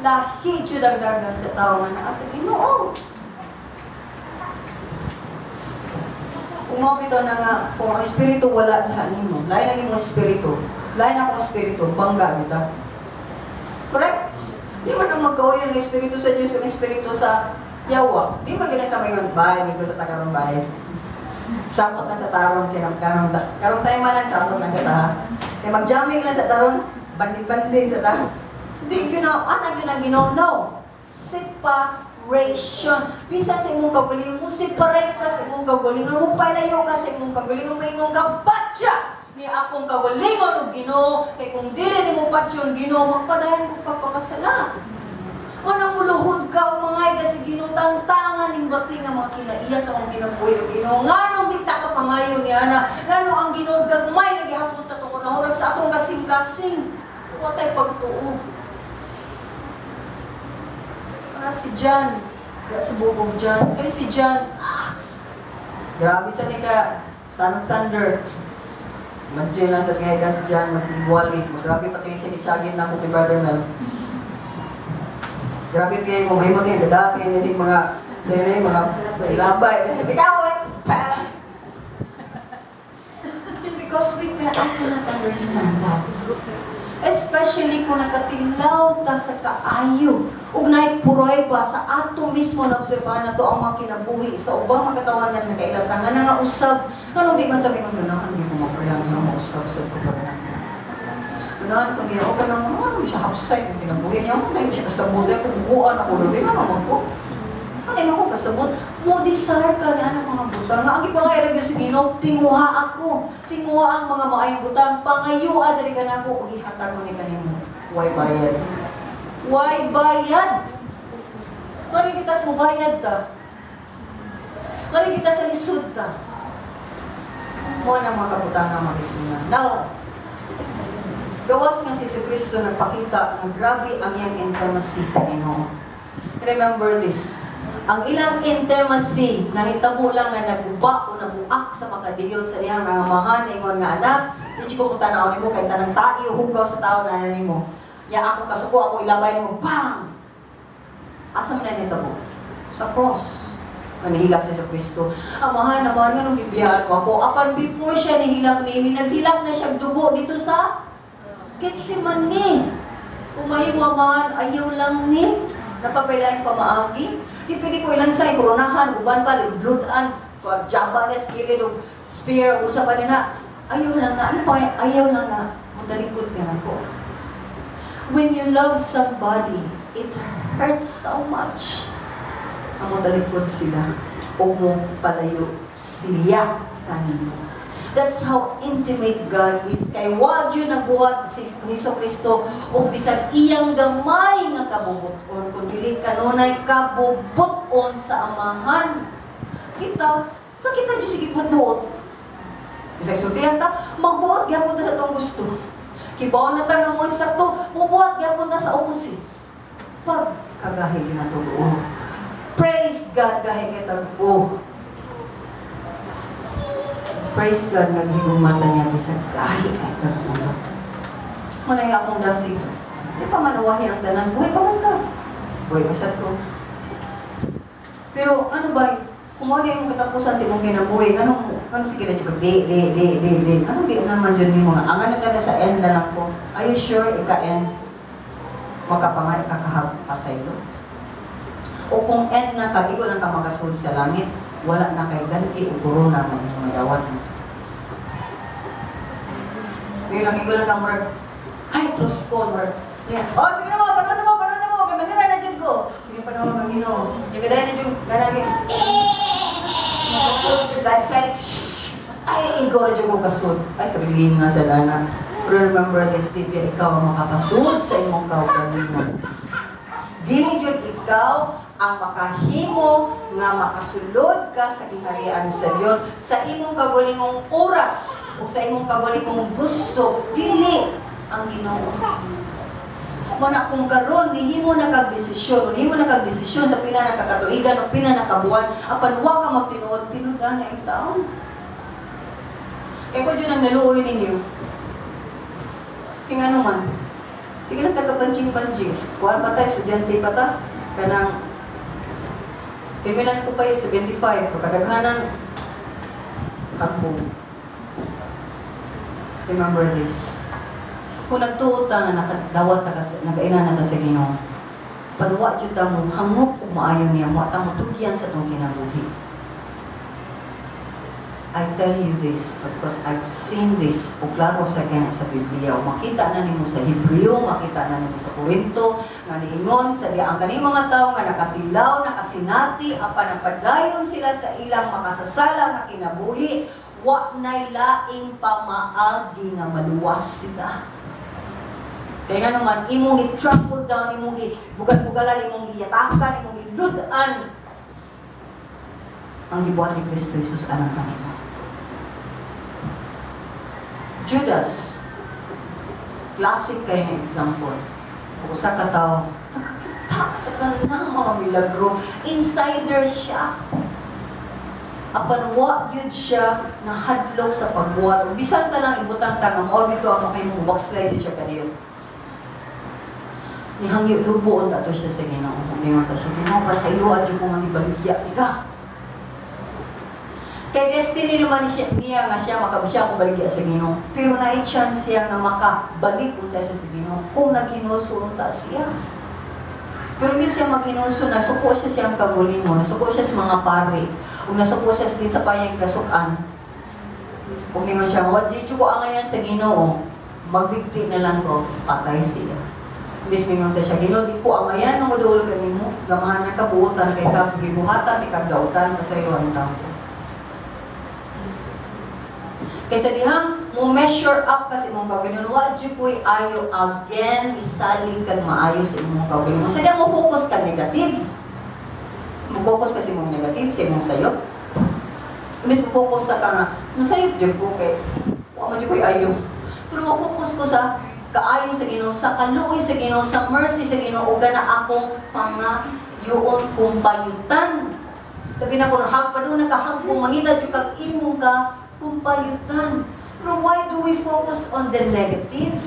lahi jud ang dagan sa tao nga naa sa Ginoo. Kung mabito na nga, kung ang espiritu wala diha nimo, lain ang imong espiritu, lain ang espiritu, bangga kita. Correct? Di man ang magkauyo ng espiritu sa Diyos, ang espiritu sa yawa. Di ba ginas na may bay, may sa tagarong bay. Sabot lang sa taron, karong tayo man lang sabot lang kita ha. Kaya mag-jamming lang sa taron, banding-banding sa taron. Hindi yun na ginaw, no. Separation. Bisan sa imong kagalingon mo, separate ka sa imong kagalingon mo, palayo ka sa imong kagalingon mo, ingong kabatya ni akong kagalingon o Ginoo. Kaya kung dili ni mo patyon Ginoo, magpadayon ko pagpakasala. Manang muluhod ka o mga kasi ginutang-tangan ng bati nga mga kinaiya sa mga kinabuhi o Ginoo. Nganong di ka pangayo ni Ana? Ngano ang Ginoo gagmay nagihapon sa itong kunahurag sa atong kasing-kasing? Watay pagtuo. Si John, sa bubog John. Kaya si John, grabe sa nika, Son of Thunder. Imagine lang sa kaya si John, mas nigwali. Grabe pati siya gitsagin na ako kay Brother Mel. Grabe kayo kung mahimot yung dadaki, hindi mga, sila mga ilabay. Bitaw eh! Because I cannot understand that. Especially kung nakatilaw ta sa kaayo. Ug naay puroy ba sa ato mismo na obserbahan na to ang mga kinabuhi sa ubang magkatawanan na kailangan nga usab. Ngano di man tabi kung ganahan di mo maprayang nga mausab sa pagkakaroon. Ganahan kung ginawa ka ng mga ano siya hapsay kung kinabuhi niya mo dahil siya kasabot dahil kung buuan ako doon. Di nga naman po. Ano yung ako kasabot? Mo desire ka na ang mga butang. Nga ang ipangayarag yung sigino, tinguha ako. Tinguha ang mga maayong butang. Pangayuan dali ka na ako. Ihatag mo ni kanimo. Why bayad? Why bayad? Maring kita sa bayad ka. Maring kita sa lisod ka. Mo na mga kabutang na makisuna. Now, gawas nga si Kristo nagpakita na grabe ang iyang intimacy sa Ginoo. Remember this. Ang ilang intimacy, nahitabo lang nga naguba o nabuak sa makadiyon sa niyang mga amahan, ingon nga anak, hindi ko kung tanaw ni mo, kahit tanang tayo, hugaw sa tao na nanin mo. Ya ako kasuko, ako ilabay mo, bang! Asa mo na nitabo? Sa cross. Nanihilak siya sa Kristo. Amahan, nga nung bibiyahan ko ako. Apan before siya nihilak ni Amy, naghilak na siya dugo dito sa Getsemani. Umahin mo, amahan, ayaw lang ni. Napapailahin pa maagi. Di pwede ko ilansay, koronahan, uban pa, blood-an, jaba na, skilid, o spear, o sa panina. Ayaw lang na, ano pa, ayaw lang na, madalikod ka na ko. When you love somebody, it hurts so much. Ang madalikod sila, o mo palayo siya kanino. That's how intimate God is. Kay wag yun nagbuhat si Kristo o bisag iyang gamay nga kabubuton. Kung dili kanunay kabubuton sa amahan. Nakita nyo sige buot. Bisag sultihan ta, magbuot gyapon ta sa itong gusto. Kibaw na ta nga mo isa to, mubuhat gyapon ta sa opposite. Pag kagahi yun na to. Praise God gahi kita. Praise God, naghigumata niya bisag kahit ay tagulot. Manay akong dasig. Di pa manawahi ang tanan. Buhay pa man ka. Buhay kasat ko. Pero ano ba, kung ano yung katapusan sa imong kinabuhi, ano sige na dyan? Di. Ano di naman dyan yung mga, angan na sa end na lang po. Are you sure ika-end? Magkapangay, kakahapasaylo? O kung end na ka, igo lang ka makasud sa langit, wala na kay ganti o corona na inyong madawat. Ngayon lang, igo lang ka murag, ay, close call, murag. Oh, sige na mo, panon na mo, ganda na dyan ko. Hindi pa naman ang Ginoo. Yung ganda na dyan, ganami, slide, ay, igo na dyan ko kasud. Ay, kabiling nga sa lana. Pero remember this, Divya, ikaw ang makapasud sa imong kaugalingon. Dili dyan ikaw ang makahimo nga makasulod ka sa giharian sa Dios sa imong kagulingong oras o sa imong kagulingong gusto, dili ang Ginoo. Muna kung karon nihimo na kagdesisyon sa pila na kakatuigan o pila na kabuan, apan wa ka magtinuod, tinudan na itaon. Kaya ko dyan ang naluoy ninyo. Kaya ano man, sige lang taga-banjing-banjing. Kuhaan pa tayo, estudyante pa ta, kanang pimilan ko pa yun, 75, kadaghanan, hambog. Remember this. Kung nagtuot ta na nakadawat ta nagainan na ta sa Ginoo, panwa jud ta mo hangop ug maayo niya mo at mo tugyan sa tong kinabuhi. I tell you this because I've seen this o klaro sa kanya sa Biblia. O makita na nimo sa Hebreo, makita na nimo sa Korinto, nga niingon sa diya ang kaning mga tao nga nakatilaw, nakasinati, apan napadayon sila sa ilang makasasala nga kinabuhi, wa nay laing pamaagi nga maluwas sila. Kaya nga naman, imong i-trample down, imong i-bugat-bugalan, imong i-yatakan, imong i-ludan ang gibuhat ni Kristo Jesus anang kanimo. Judas, classic kayo ng example. Usa ka tao, nakakita sa kanang mga milagro, insider siya. Apan wa yun siya nahadlok sa pagbuhat. Bisan ta lang ibutang ta nga mao dito ang makahimong backslide yun siya kaniyo. Nihangyo lubuon ta to siya sa Ginoo. Ningon ta siya, Ginoo, pasayloan jud ko nga gibaligya tika. Kay destiny naman niya nga siya makabusya kung baligya sa Ginoo. Pero na-chance siya na makabalik unta siya sa Ginoo kung naghinulso unta siya. Pero imbis siya maghinulso, nasuko siya siyang kabulingon, nasuko siya sa mga pari, o nasuko siya sa payang kasukan. Kung ningon siya, Jojie ko angayan sa Ginoo, magbigti na lang ko, patay siya. Imbis mingon ta siya, Ginoo, di ko angayan ng madul kanimo, gamahan na kabuutan kay kagibuhatan, di kagdautan, pasayloan tampo. Kaysa dihang mo measure up kasi mong kaugalingon, wadyo ko'y ayo again, isalig kag maayo sa imong kaugalingon. Sa dihang mo focus ka negative. Mo focus kasi mong negative sa imong sayop. Imbis mo focus ka nga, masayop dyan ko kay, wadyo ko'y ayo. Pero mo focus ko sa kaayo sa Ginoo, sa kaluoy sa Ginoo, sa mercy sa Ginoo, o gana akong pangayoon kumpayutan. Sabi na ko, hagpaduna ka, hagpong mangita yung kag imong ka, kumpayutan. Pero why do we focus on the negative?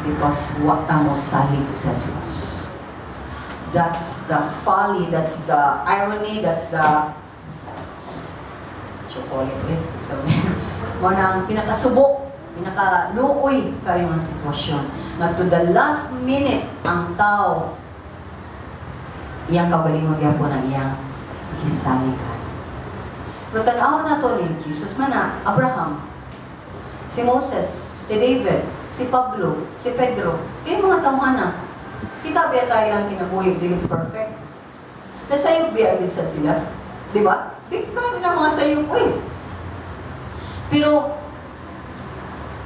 Because what mo salig sa Diyos. That's the folly, that's the irony, that's the chocolate sabi mo nang pinakasubok, pinakaluoy kayo ng sitwasyon. Na to the last minute, ang tao iyang kabalingon niya po ng iyang kisalikan. Pero tanaw na to ni Jesus man na, Abraham, si Moses, si David, si Pablo, si Pedro, kaya mga tawanan. Kita ba tayo lang kinabuhi, dili perfect? Nasayog ba agad sila? Di ba? Big time lang mga sayog, Pero,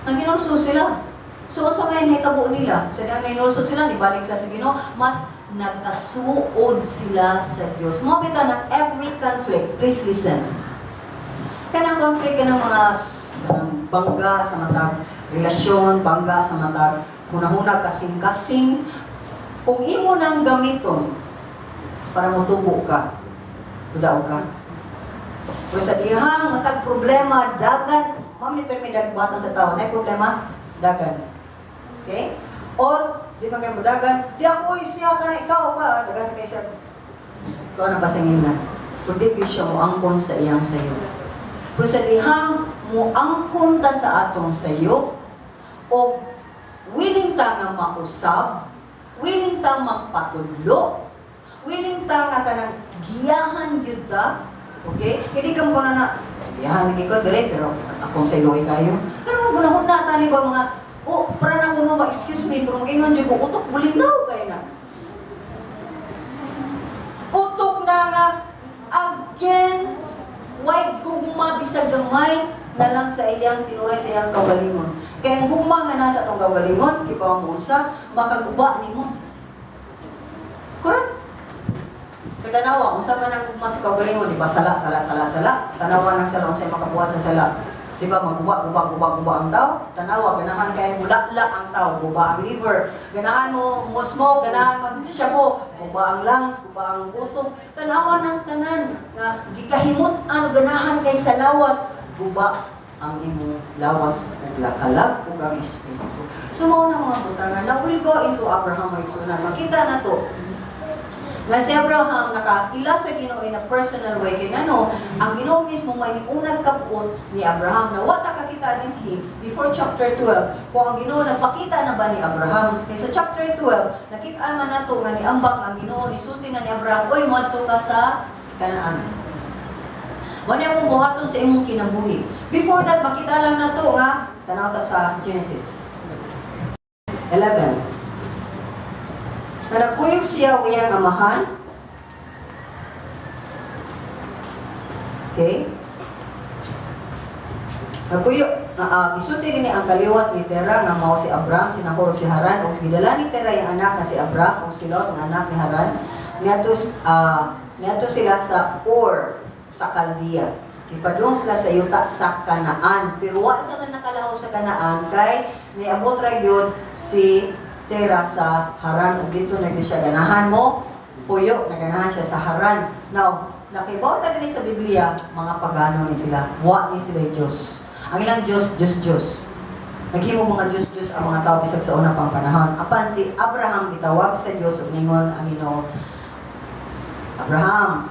ang ginulso sila. So, sa may naitabuo nila, sa dahil nainulso sila, nibalik sa Ginoo, mas nagkasuod sila sa Diyos. Mabita ng every conflict, please listen. Kanang conflict ka ng mga bangga sa matag relasyon, bangga sa matag hunahuna kasing-kasing. Kung imo nang gamiton para motubo ka, tudaw ka. Kung sa dihang matag problema, dagan, mami permi dagbatan sa tao, na problema, dagan. Okay? O, di ba kayo dagan, di ako, siya ka na ikaw ka, dagan kayo siya. Ito na pasangin na. Kundi siya mo angkon sa iyang sayo. Kung sa dihang mo angkon ta sa atong sayo, o willing ta nga mausab, willing ta magpatudlo, willing ta nga kanang giyahan yun ta, okay? Hindi ka mo na giyahan lagi ko, dire, pero akong sayo kayo. Pero gunahon na tani ba mga, para nang guno excuse me, pero mag-ingon dyan ko, utok, bulinaw kayo na. Utok na nga, again, why gugma bisag gamay na lang sa iyang tinuray sa iyang kaugalingon. Kaya ang gugma nga nasa itong kaugalingon, kipaw mo sa, makaguba ni mo. Correct? Kaya tanawa, kung saan man ang gugma sa kaugalingon, di ba sala. Tanawa ng sala, kung sa'yo makabuhat sa sala. Di ba, guba ang tao. Tanawa, ganahan kayo mula-la ang tao. Guba ang liver. Ganahan mo smoke, ganahan mag-shapo. Guba ang lungs, guba ang buto. Tanawa ng tanan. Nga, gikahimot ang ganahan kay sa lawas. Guba ang imong lawas ug lakalag ug ang espiritu. So, mao na mga butangan. Now, we'll go into Abraham Maigsunan. Makita na to. Nga si Abraham nakaila sa Ginoo in a personal way. Kaya ang Ginoo mismo may niunag kapuot ni Abraham na wata kakita din before chapter 12. Kung ang Ginoo nagpakita na ba ni Abraham? Kaya sa chapter 12, nakita man nato nga niambak ang Ginoo, nisulti na ni Abraham, oy, moadto ka sa Kanaan. Wala akong buhaton sa imong kinabuhi. Before that, makita lang na to nga, tanaw ta sa Genesis 11. Na nagkuyog siya uyang amahan. Okay? Nagkuyog, gisulti din ang kaliwat ni Tera nga mao si Abram, si Nahor, si Haran, o gidala ni Tera yung anak na si Abram, o si Lot, ang anak ni Haran. Niadto sila sa Ur, sa Caldea. Ipadung sila sa yuta sa Kanaan. Pero wala sila nakalahaw sa Kanaan kay niabot ra gyud si Tera sa Haran. Ug dito na gyud siya ganahan mo, puyo, naganahan siya sa Haran. Now, nakibaw ta dinhi sa Biblia, mga pagano ni sila. Wa ni sila Dios. Ang ilang Diyos. Naghimo mga Diyos ang mga tao bisag sa unang pang panahon. Apan si Abraham gitawag sa Diyos ug ningon ang Ginoo, Abraham,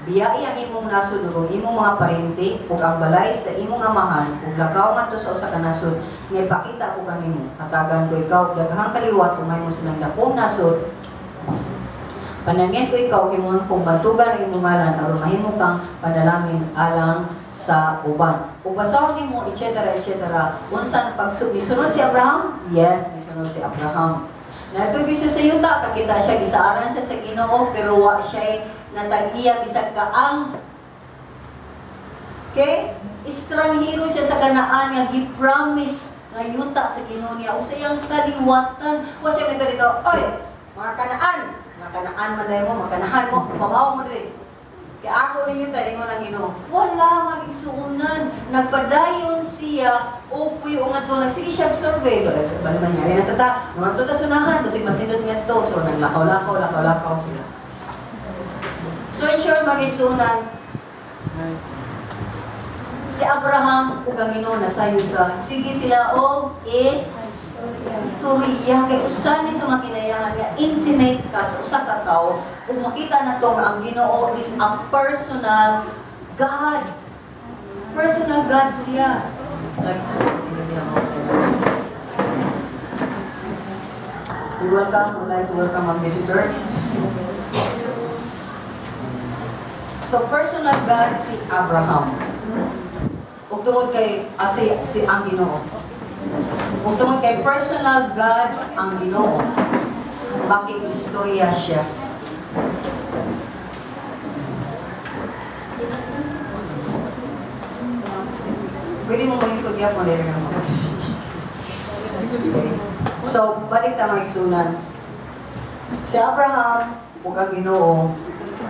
biyai ang imong nasod ug imong mga parente ug ang balay sa imong amahan ug lakaw ngadto sa usa ka nasod nga ipakita ko kanimo. Hatagan ko ikaw daghang kaliwat kung mahimo silang dakong nasod. Panangin ko ikaw himong kung bantugan ang imong ngalan aron mahimo kang panalangin alang sa uban. Ug basahon nimo etc. Unsa pagsunod si Abraham? Yes, nisunod si Abraham. Natubig siya sa yuta, kakita siya, gisaaran siya sa Ginoo, pero wa siya natag-iya bisag kaang. Okay? Estranghero siya sa Kanaan nga gi-promise nga yuta sa Ginoo niya. O sayang kaliwatan. Wa siya nagdito, oy, mga Kanaan man dayo mo, makanahan mo, pamaw mo diri. Kaya ako ninyo tayo ng Ginoo. Wala magigsuunan. Nagpadayon siya o puyo nga to. Nagsige siya survey. Bali mangyari na sa ta. Naman to ta sunahan. Basig masinod nga to. So naglakaw-lakaw sila. So in short, magigsuunan. Si Abraham ug ang Ginoo nasayod ka. Sige sila o is Turiya kay usa ni sa makinayangan nga intimate ka sa usa ka tawo ug makita na to nga ang Ginoo is a personal God. Personal God siya. Like welcome ang visitors. So personal God si Abraham. Ug tungod kay si ang Ginoo. Kung tungod kay personal God ang Ginoo, makikistorya siya. Pwede mo malikod yan, mga lera naman. Okay. So, balik ta mga igsunan. Si Abraham ug ang Ginoo,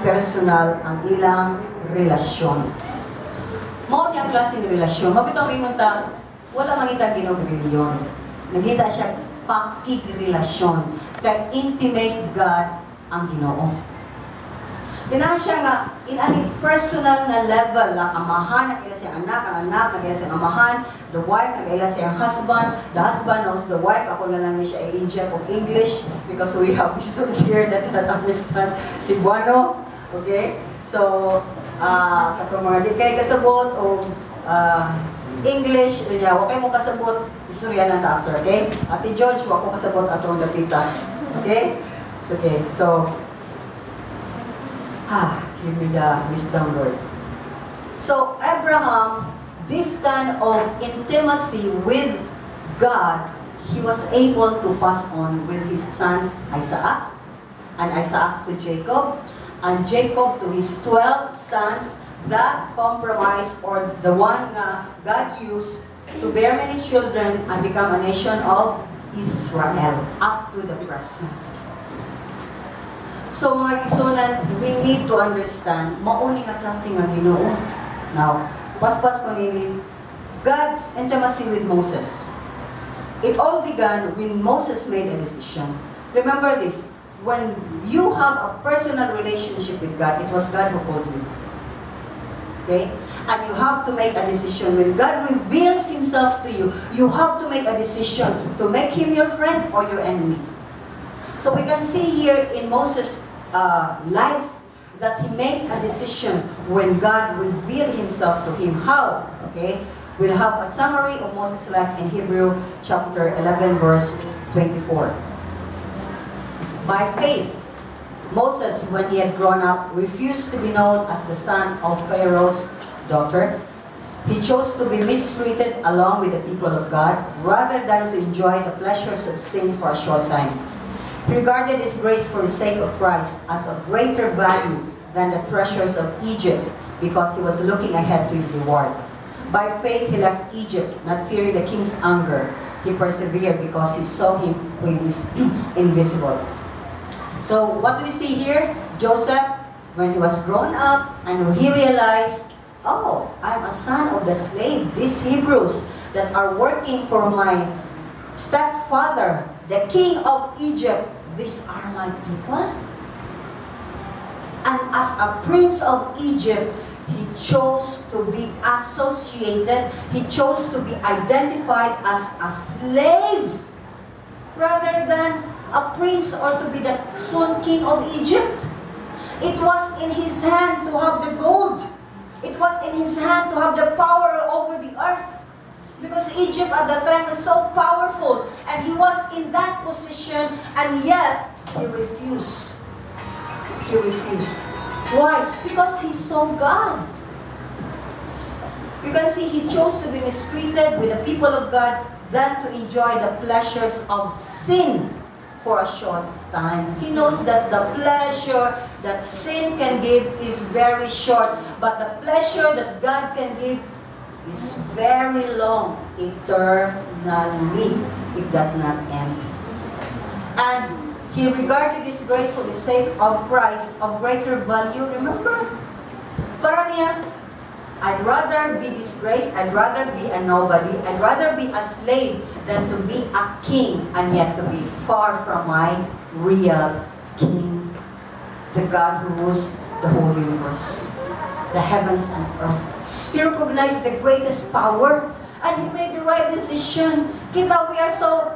personal ang ilang relasyon. Mao niya ang klaseng relasyon. Mabitaw mingon ta, wala mangita Ginoo reliyon. Nagita siya pakikrelasyon. Kay intimate God ang Ginoo. Ganahan siya nga in any personal na level lang amahan nagila siyang anak, ang anak nagila siyang amahan, the wife nagila siyang husband, the husband knows the wife. Ako na lang ni siya i-inject of English because we have visitors here that cannot understand Cebuano. Okay? So, katong mga di kay kasabot o English, niya, okay mo kasabot, istorya lang ta after, okay? Ate Jojie, wako kasabot atong dapita. Okay? So, give me the wisdom, Lord. So, Abraham, this kind of intimacy with God, he was able to pass on with his son Isaac, and Isaac to Jacob, and Jacob to his 12 sons, that compromise or the one na God used to bear many children and become a nation of Israel up to the present. So mga kisunan, we need to understand mauni nga klase nga Ginoo. Now, paspas ko nini God's intimacy with Moses. It all began when Moses made a decision. Remember this, when you have a personal relationship with God, it was God who called you. Okay? And you have to make a decision. When God reveals Himself to you, you have to make a decision to make Him your friend or your enemy. So we can see here in Moses' life that he made a decision when God revealed Himself to him. How? Okay? We'll have a summary of Moses' life in Hebrew chapter 11 verse 24. By faith, Moses, when he had grown up, refused to be known as the son of Pharaoh's daughter. He chose to be mistreated along with the people of God rather than to enjoy the pleasures of sin for a short time. He regarded his grace for the sake of Christ as of greater value than the treasures of Egypt because he was looking ahead to his reward. By faith he left Egypt, not fearing the king's anger. He persevered because he saw him who is invisible. So what do we see here? Joseph, when he was grown up and he realized, oh, I'm a son of the slave. These Hebrews that are working for my stepfather, the king of Egypt, these are my people. And as a prince of Egypt, he chose to be associated, he chose to be identified as a slave rather than a prince or to be the son king of Egypt. It was in his hand to have the gold. It was in his hand to have the power over the earth. Because Egypt at that time was so powerful and he was in that position and yet he refused. He refused. Why? Because he saw God. You can see he chose to be mistreated with the people of God than to enjoy the pleasures of sin for a short time. He knows that the pleasure that sin can give is very short, but the pleasure that God can give is very long, eternally. It does not end. And he regarded his grace for the sake of Christ of greater value. Remember? Para niya, I'd rather be disgraced, I'd rather be a nobody, I'd rather be a slave than to be a king and yet to be far from my real king, the God who rules the whole universe, the heavens and earth. He recognized the greatest power and he made the right decision. Kita, we are so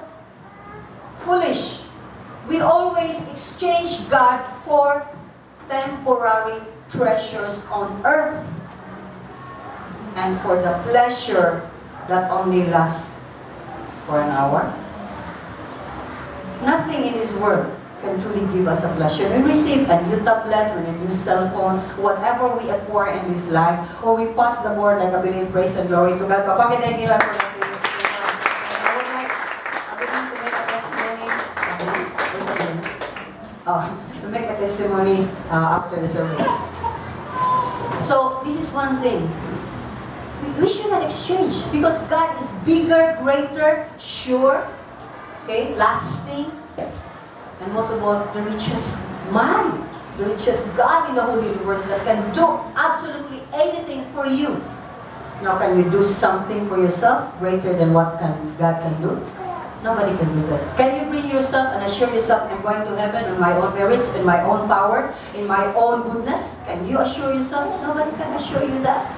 foolish. We always exchange God for temporary treasures on earth and for the pleasure that only lasts for an hour. Nothing in this world can truly give us a pleasure. We receive a new tablet, a new cell phone, whatever we acquire in this life, or we pass the board like a billion, praise and glory to God. Papa, thank you for that. To make a testimony after the service. So, this is one thing. We should not exchange because God is bigger, greater, sure, okay, lasting, and most of all, the richest man, the richest God in the whole universe that can do absolutely anything for you. Now, can you do something for yourself greater than what God can do? Nobody can do that. Can you bring yourself and assure yourself, I'm going to heaven on my own merits, in my own power, in my own goodness? Can you assure yourself? Nobody can assure you that.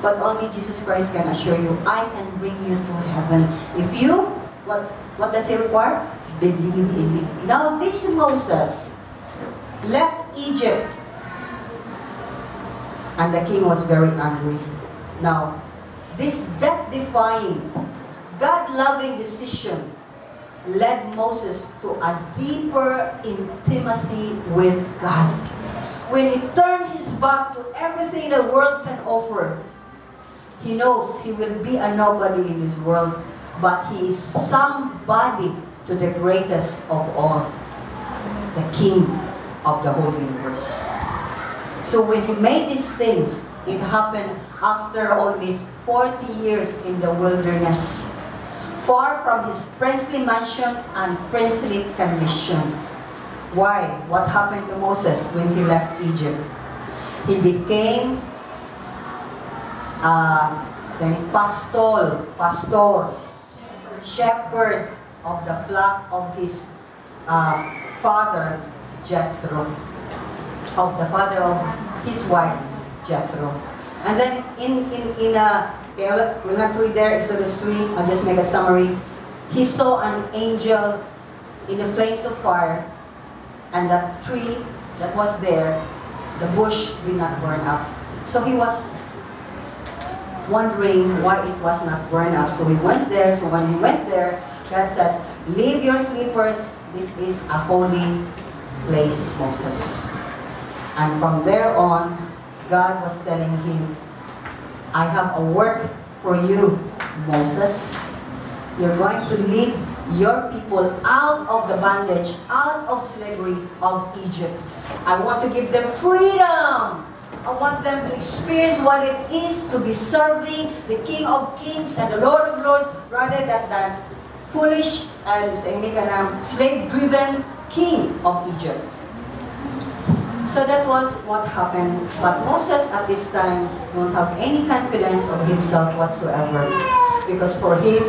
But only Jesus Christ can assure you, I can bring you to heaven. If you, what does he require? Believe in me. Now this Moses left Egypt and the king was very angry. Now, this death-defying, God-loving decision led Moses to a deeper intimacy with God. When he turned his back to everything the world can offer, he knows he will be a nobody in this world, but he is somebody to the greatest of all, the King of the whole universe. So when he made these things, it happened after only 40 years in the wilderness, far from his princely mansion and princely condition. Why? What happened to Moses when he left Egypt? He became pastor, shepherd of the flock of his father Jethro, of the father of his wife Jethro. And then we'll not read there, Exodus 3, I'll just make a summary. He saw an angel in the flames of fire, and that tree that was there, the bush did not burn up. So he was wondering why it was not burned up. So he went there. So when he went there, God said, leave your sleepers. This is a holy place Moses. And from there on, God was telling him, I have a work for you, Moses. You're going to lead your people out of the bondage, out of slavery of Egypt. I want to give them freedom. I want them to experience what it is to be serving the King of Kings and the Lord of Lords rather than that foolish and slave-driven king of Egypt. So that was what happened. But Moses at this time don't have any confidence of himself whatsoever. Because for him,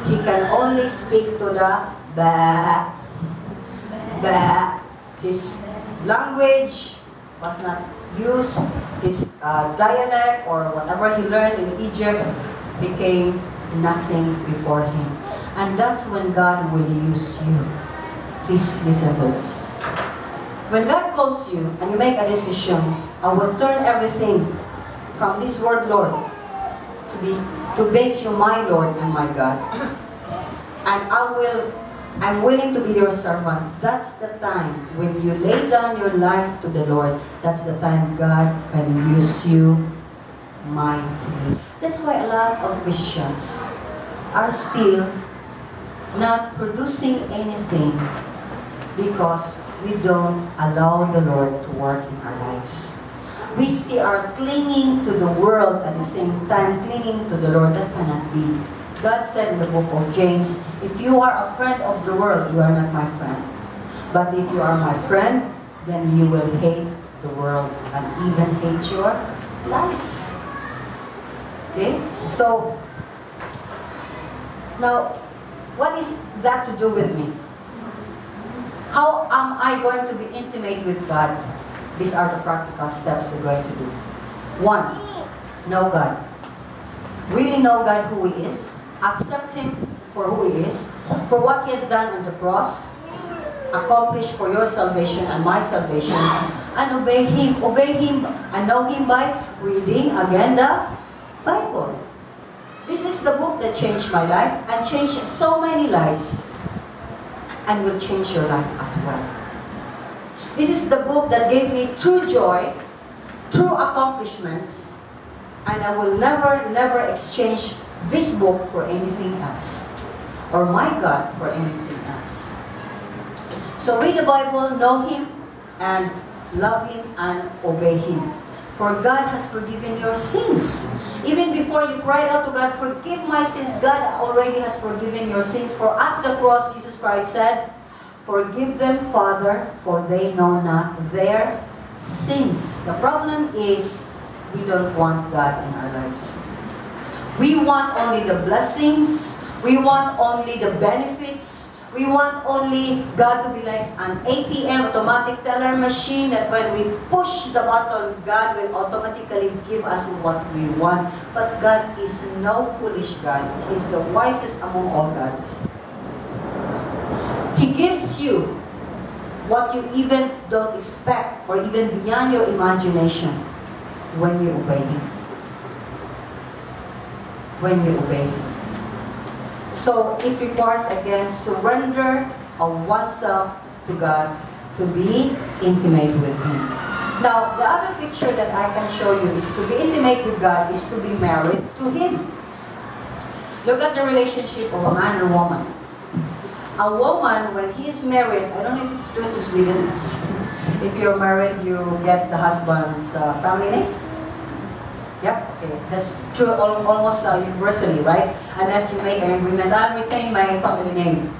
he can only speak to the ba, ba. His language was not used. His dialect or whatever he learned in Egypt became nothing before him. And that's when God will use you. Please listen to this. When God calls you and you make a decision, I will turn everything from this word, Lord, to make you my Lord and my God. And I'm willing to be your servant. That's the time when you lay down your life to the Lord. That's the time God can use you mightily. That's why a lot of Christians are still not producing anything because we don't allow the Lord to work in our lives. We still are clinging to the world at the same time clinging to the Lord. That cannot be. God said in the book of James, if you are a friend of the world, you are not my friend. But if you are my friend, then you will hate the world and even hate your life. Okay? So, now, what is that to do with me? How am I going to be intimate with God? These are the practical steps we're going to do. 1, know God. Really know God who He is. Accept Him for who He is. For what He has done on the cross. Accomplished for your salvation and my salvation. And obey Him. Obey Him and know Him by reading again the Bible. This is the book that changed my life and changed so many lives. And will change your life as well. This is the book that gave me true joy, true accomplishments, and I will never exchange this book for anything else, or my God for anything else. So read the Bible, know Him, and love Him, and obey Him. For God has forgiven your sins. Even before you cried out to God, forgive my sins, God already has forgiven your sins. For at the cross, Jesus Christ said, forgive them, Father, for they know not their sins. The problem is, we don't want God in our lives. We want only the blessings. We want only the benefits. We want only God to be like an ATM, automatic teller machine, that when we push the button, God will automatically give us what we want. But God is no foolish God. He's the wisest among all gods. He gives you what you even don't expect or even beyond your imagination when you obey Him. When you obey Him. So it requires again surrender of oneself to God to be intimate with Him. Now, the other picture that I can show you is to be intimate with God is to be married to Him. Look at the relationship of a man and a woman. A woman, when he is married, I don't know if it's true to Sweden. If you're married, you get the husband's family name. Yep, okay. That's true almost universally, right? Unless you make an agreement, I'll retain my family name.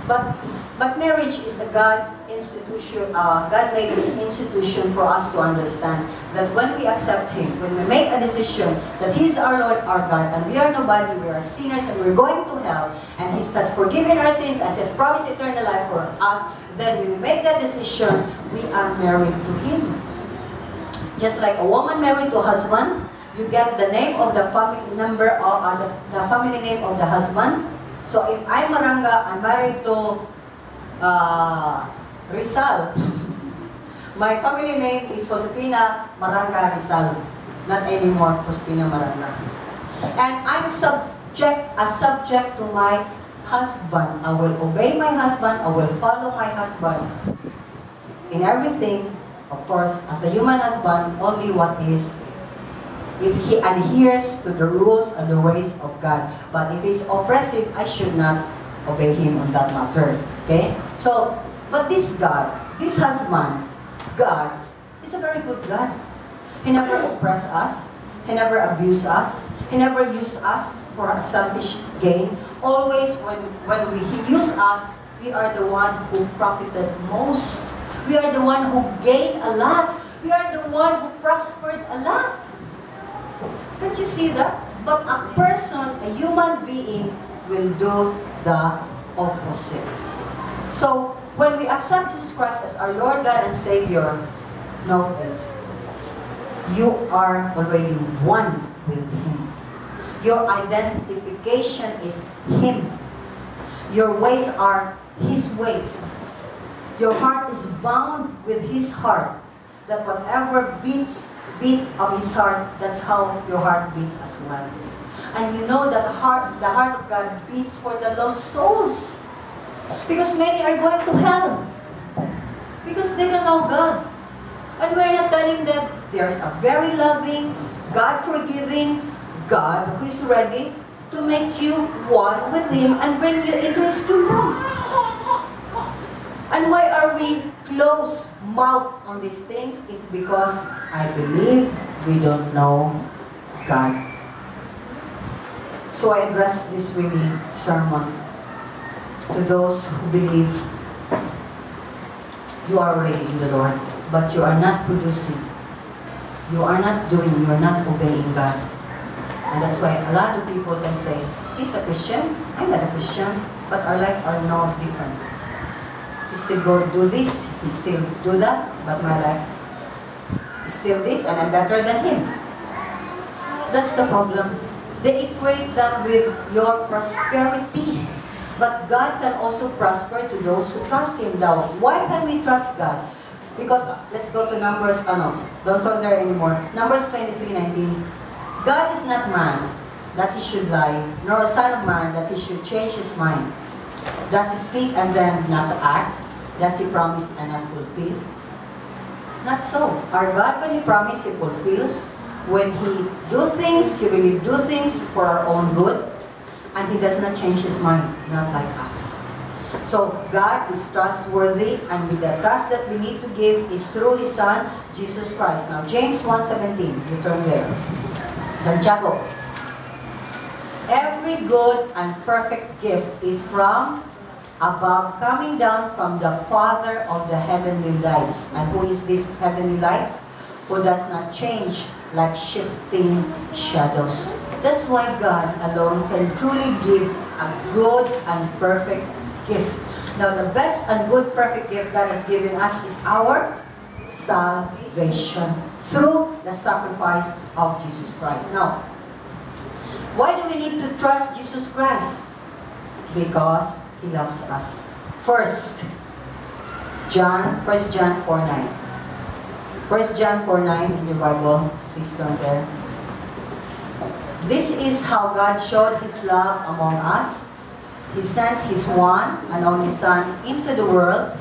But marriage is a God institution. God made this institution for us to understand that when we accept Him, when we make a decision that He is our Lord, our God, and we are nobody, we are sinners, and we're going to hell, and He has forgiven our sins, as He has promised eternal life for us, then when we make that decision, we are married to Him. Just like a woman married to a husband, you get the name of the family number or the family name of the husband. So if I'm Maranga, I'm married to Rizal. My family name is Josefina Maranga Rizal, not anymore Josefina Maranga. And I'm subject to my husband. I will obey my husband. I will follow my husband. in everything, of course, as a human husband, only what is if he adheres to the rules and the ways of God. But if he's oppressive, I should not obey him on that matter. Okay? So, but this God, this husband, God, is a very good God. He never oppress us. He never abuse us. He never use us for a selfish gain. Always when he use us, we are the one who profited most. We are the one who gained a lot. We are the one who prospered a lot. Don't you see that? But a person, a human being, will do the opposite. So, when we accept Jesus Christ as our Lord, God, and Savior, know this. You are already one with Him. Your identification is Him. Your ways are His ways. Your heart is bound with His heart. That whatever beat of His heart, that's how your heart beats as well. And you know that the heart of God beats for the lost souls. Because many are going to hell. Because they don't know God. And we're not telling them there's a very loving, God-forgiving God who is ready to make you one with Him and bring you into His kingdom. And why are we closed-mouthed on these things? It's because I believe we don't know God. So I address this really sermon to those who believe you are already in the Lord, but you are not producing. You are not doing, you are not obeying God. And that's why a lot of people can say, he's a Christian, I'm not a Christian, but our lives are no different. He still go do this, he still do that, but my life is still this, and I'm better than him. That's the problem. They equate that with your prosperity. But God can also prosper to those who trust Him. Now, why can we trust God? Because, let's go to Numbers, don't turn there anymore. Numbers 23:19. God is not man that He should lie, nor a son of man that He should change His mind. Does He speak and then not act? Does He promise and not fulfill? Not so. Our God, when He promises, He fulfills. When He do things, He really do things for our own good. And He does not change His mind, not like us. So, God is trustworthy, and with the trust that we need to give is through His Son, Jesus Christ. Now, James 1:17, you turn there. Santiago. Every good and perfect gift is from above, coming down from the Father of the heavenly lights. And who is this heavenly lights? Who does not change like shifting shadows. That's why God alone can truly give a good and perfect gift. Now, the best and good perfect gift God has given us is our salvation through the sacrifice of Jesus Christ. Now, why do we need to trust Jesus Christ? Because He loves us. First John 4:9. 1 John 4:9 in your Bible. Please turn there. This is how God showed His love among us. He sent His one and only Son into the world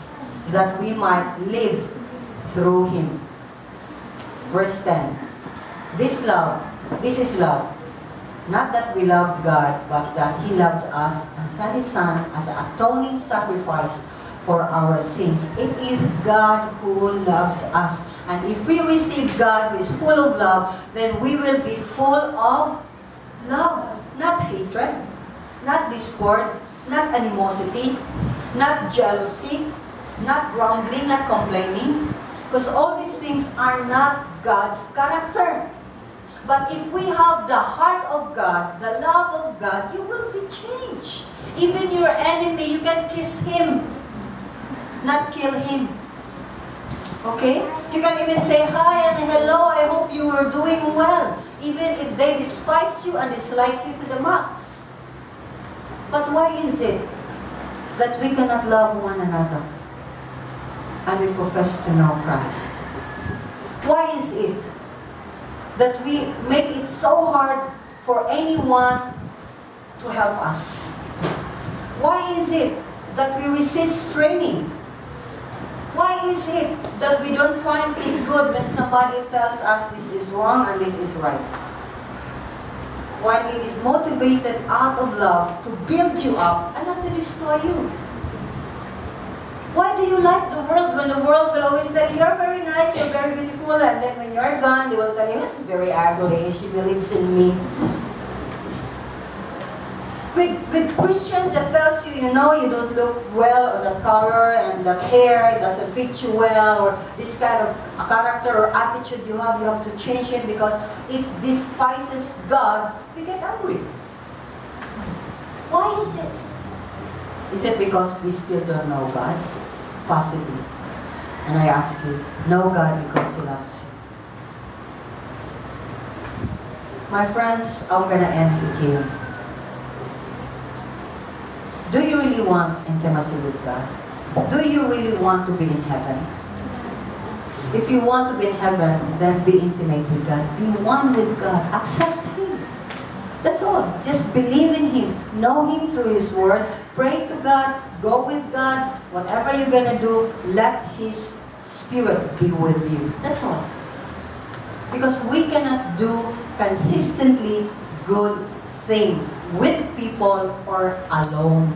that we might live through Him. Verse 10. This is love. Not that we loved God, but that He loved us and sent His Son as an atoning sacrifice for our sins. It is God who loves us. And if we receive God who is full of love, then we will be full of love. Not hatred, not discord, not animosity, not jealousy, not grumbling, not complaining. Because all these things are not God's character. But if we have the heart of God, the love of God, you will be changed. Even your enemy, you can kiss him, not kill him. Okay? You can even say hi and hello, I hope you are doing well. Even if they despise you and dislike you to the max. But why is it that we cannot love one another and we profess to know Christ? Why is it that we make it so hard for anyone to help us? Why is it that we resist training? Why Why is it that we don't find it good when somebody tells us this is wrong and this is right? When it is motivated out of love to build you up and not to destroy you. Why do you like the world when the world will always tell you, you're very nice, you're very beautiful, and then when you're gone, they will tell you, this is very ugly, she believes in me. With Christians that tells you, you know, you don't look well, or the color and the hair, it doesn't fit you well, or this kind of character or attitude you have to change it because it despises God, we get angry. Why is it? Is it because we still don't know God? Possibly. And I ask you, know God because He loves you. My friends, I'm gonna end it here. Do you really want intimacy with God? Do you really want to be in heaven? If you want to be in heaven, then be intimate with God. Be one with God. Accept Him. That's all. Just believe in Him. Know Him through His Word. Pray to God. Go with God. Whatever you're gonna do, let His Spirit be with you. That's all. Because we cannot do consistently good thing with people or alone,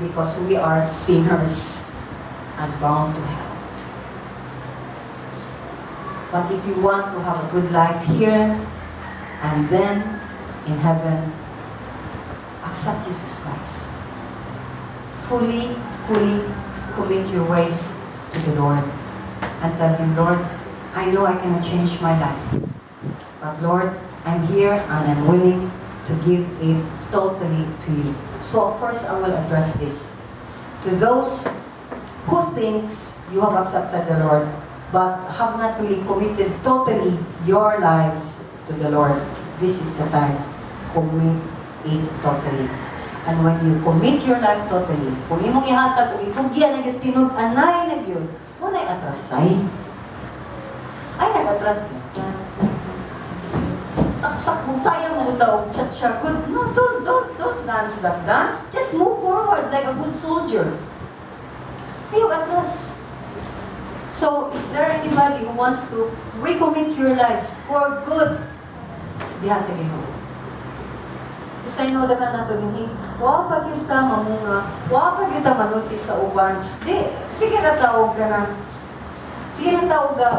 because we are sinners and bound to hell. But if you want to have a good life here and then in heaven, accept Jesus Christ. Fully commit your ways to the Lord and tell Him, Lord, I know I cannot change my life, but Lord, I'm here and I'm willing to give it totally to you. So first I will address this. To those who thinks you have accepted the Lord but have not really committed totally your lives to the Lord, this is the time. Commit it totally. And when you commit your life totally, kung imong ihatag, kung itugyan na yun, tinug-anay na yun, wala ay atrasay. Ay, nag-atras yun. Saksak mo tayo mo daw, cha-cha, good. No, don't dance that dance. Just move forward like a good soldier. Ayok atras. So, is there anybody who wants to recommit your lives for good? Diha sa Ginoo. Kasi ino dagan nato ni, wa pa kita mamunga, wa pa kita manulti sa uban. Di, sige na tawag ka na. Sige na tawag ka.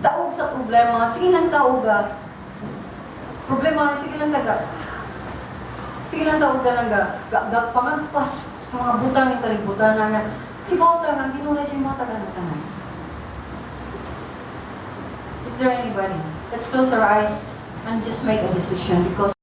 Daog sa problema, sige na tawag ka. Problema, sige lang taga. Sige lang tawag ka na pangagpas sa mga butang yung kalibutan na kibautan nga, ginulad yung mga taga-taga. Is there anybody? Let's close our eyes and just make a decision because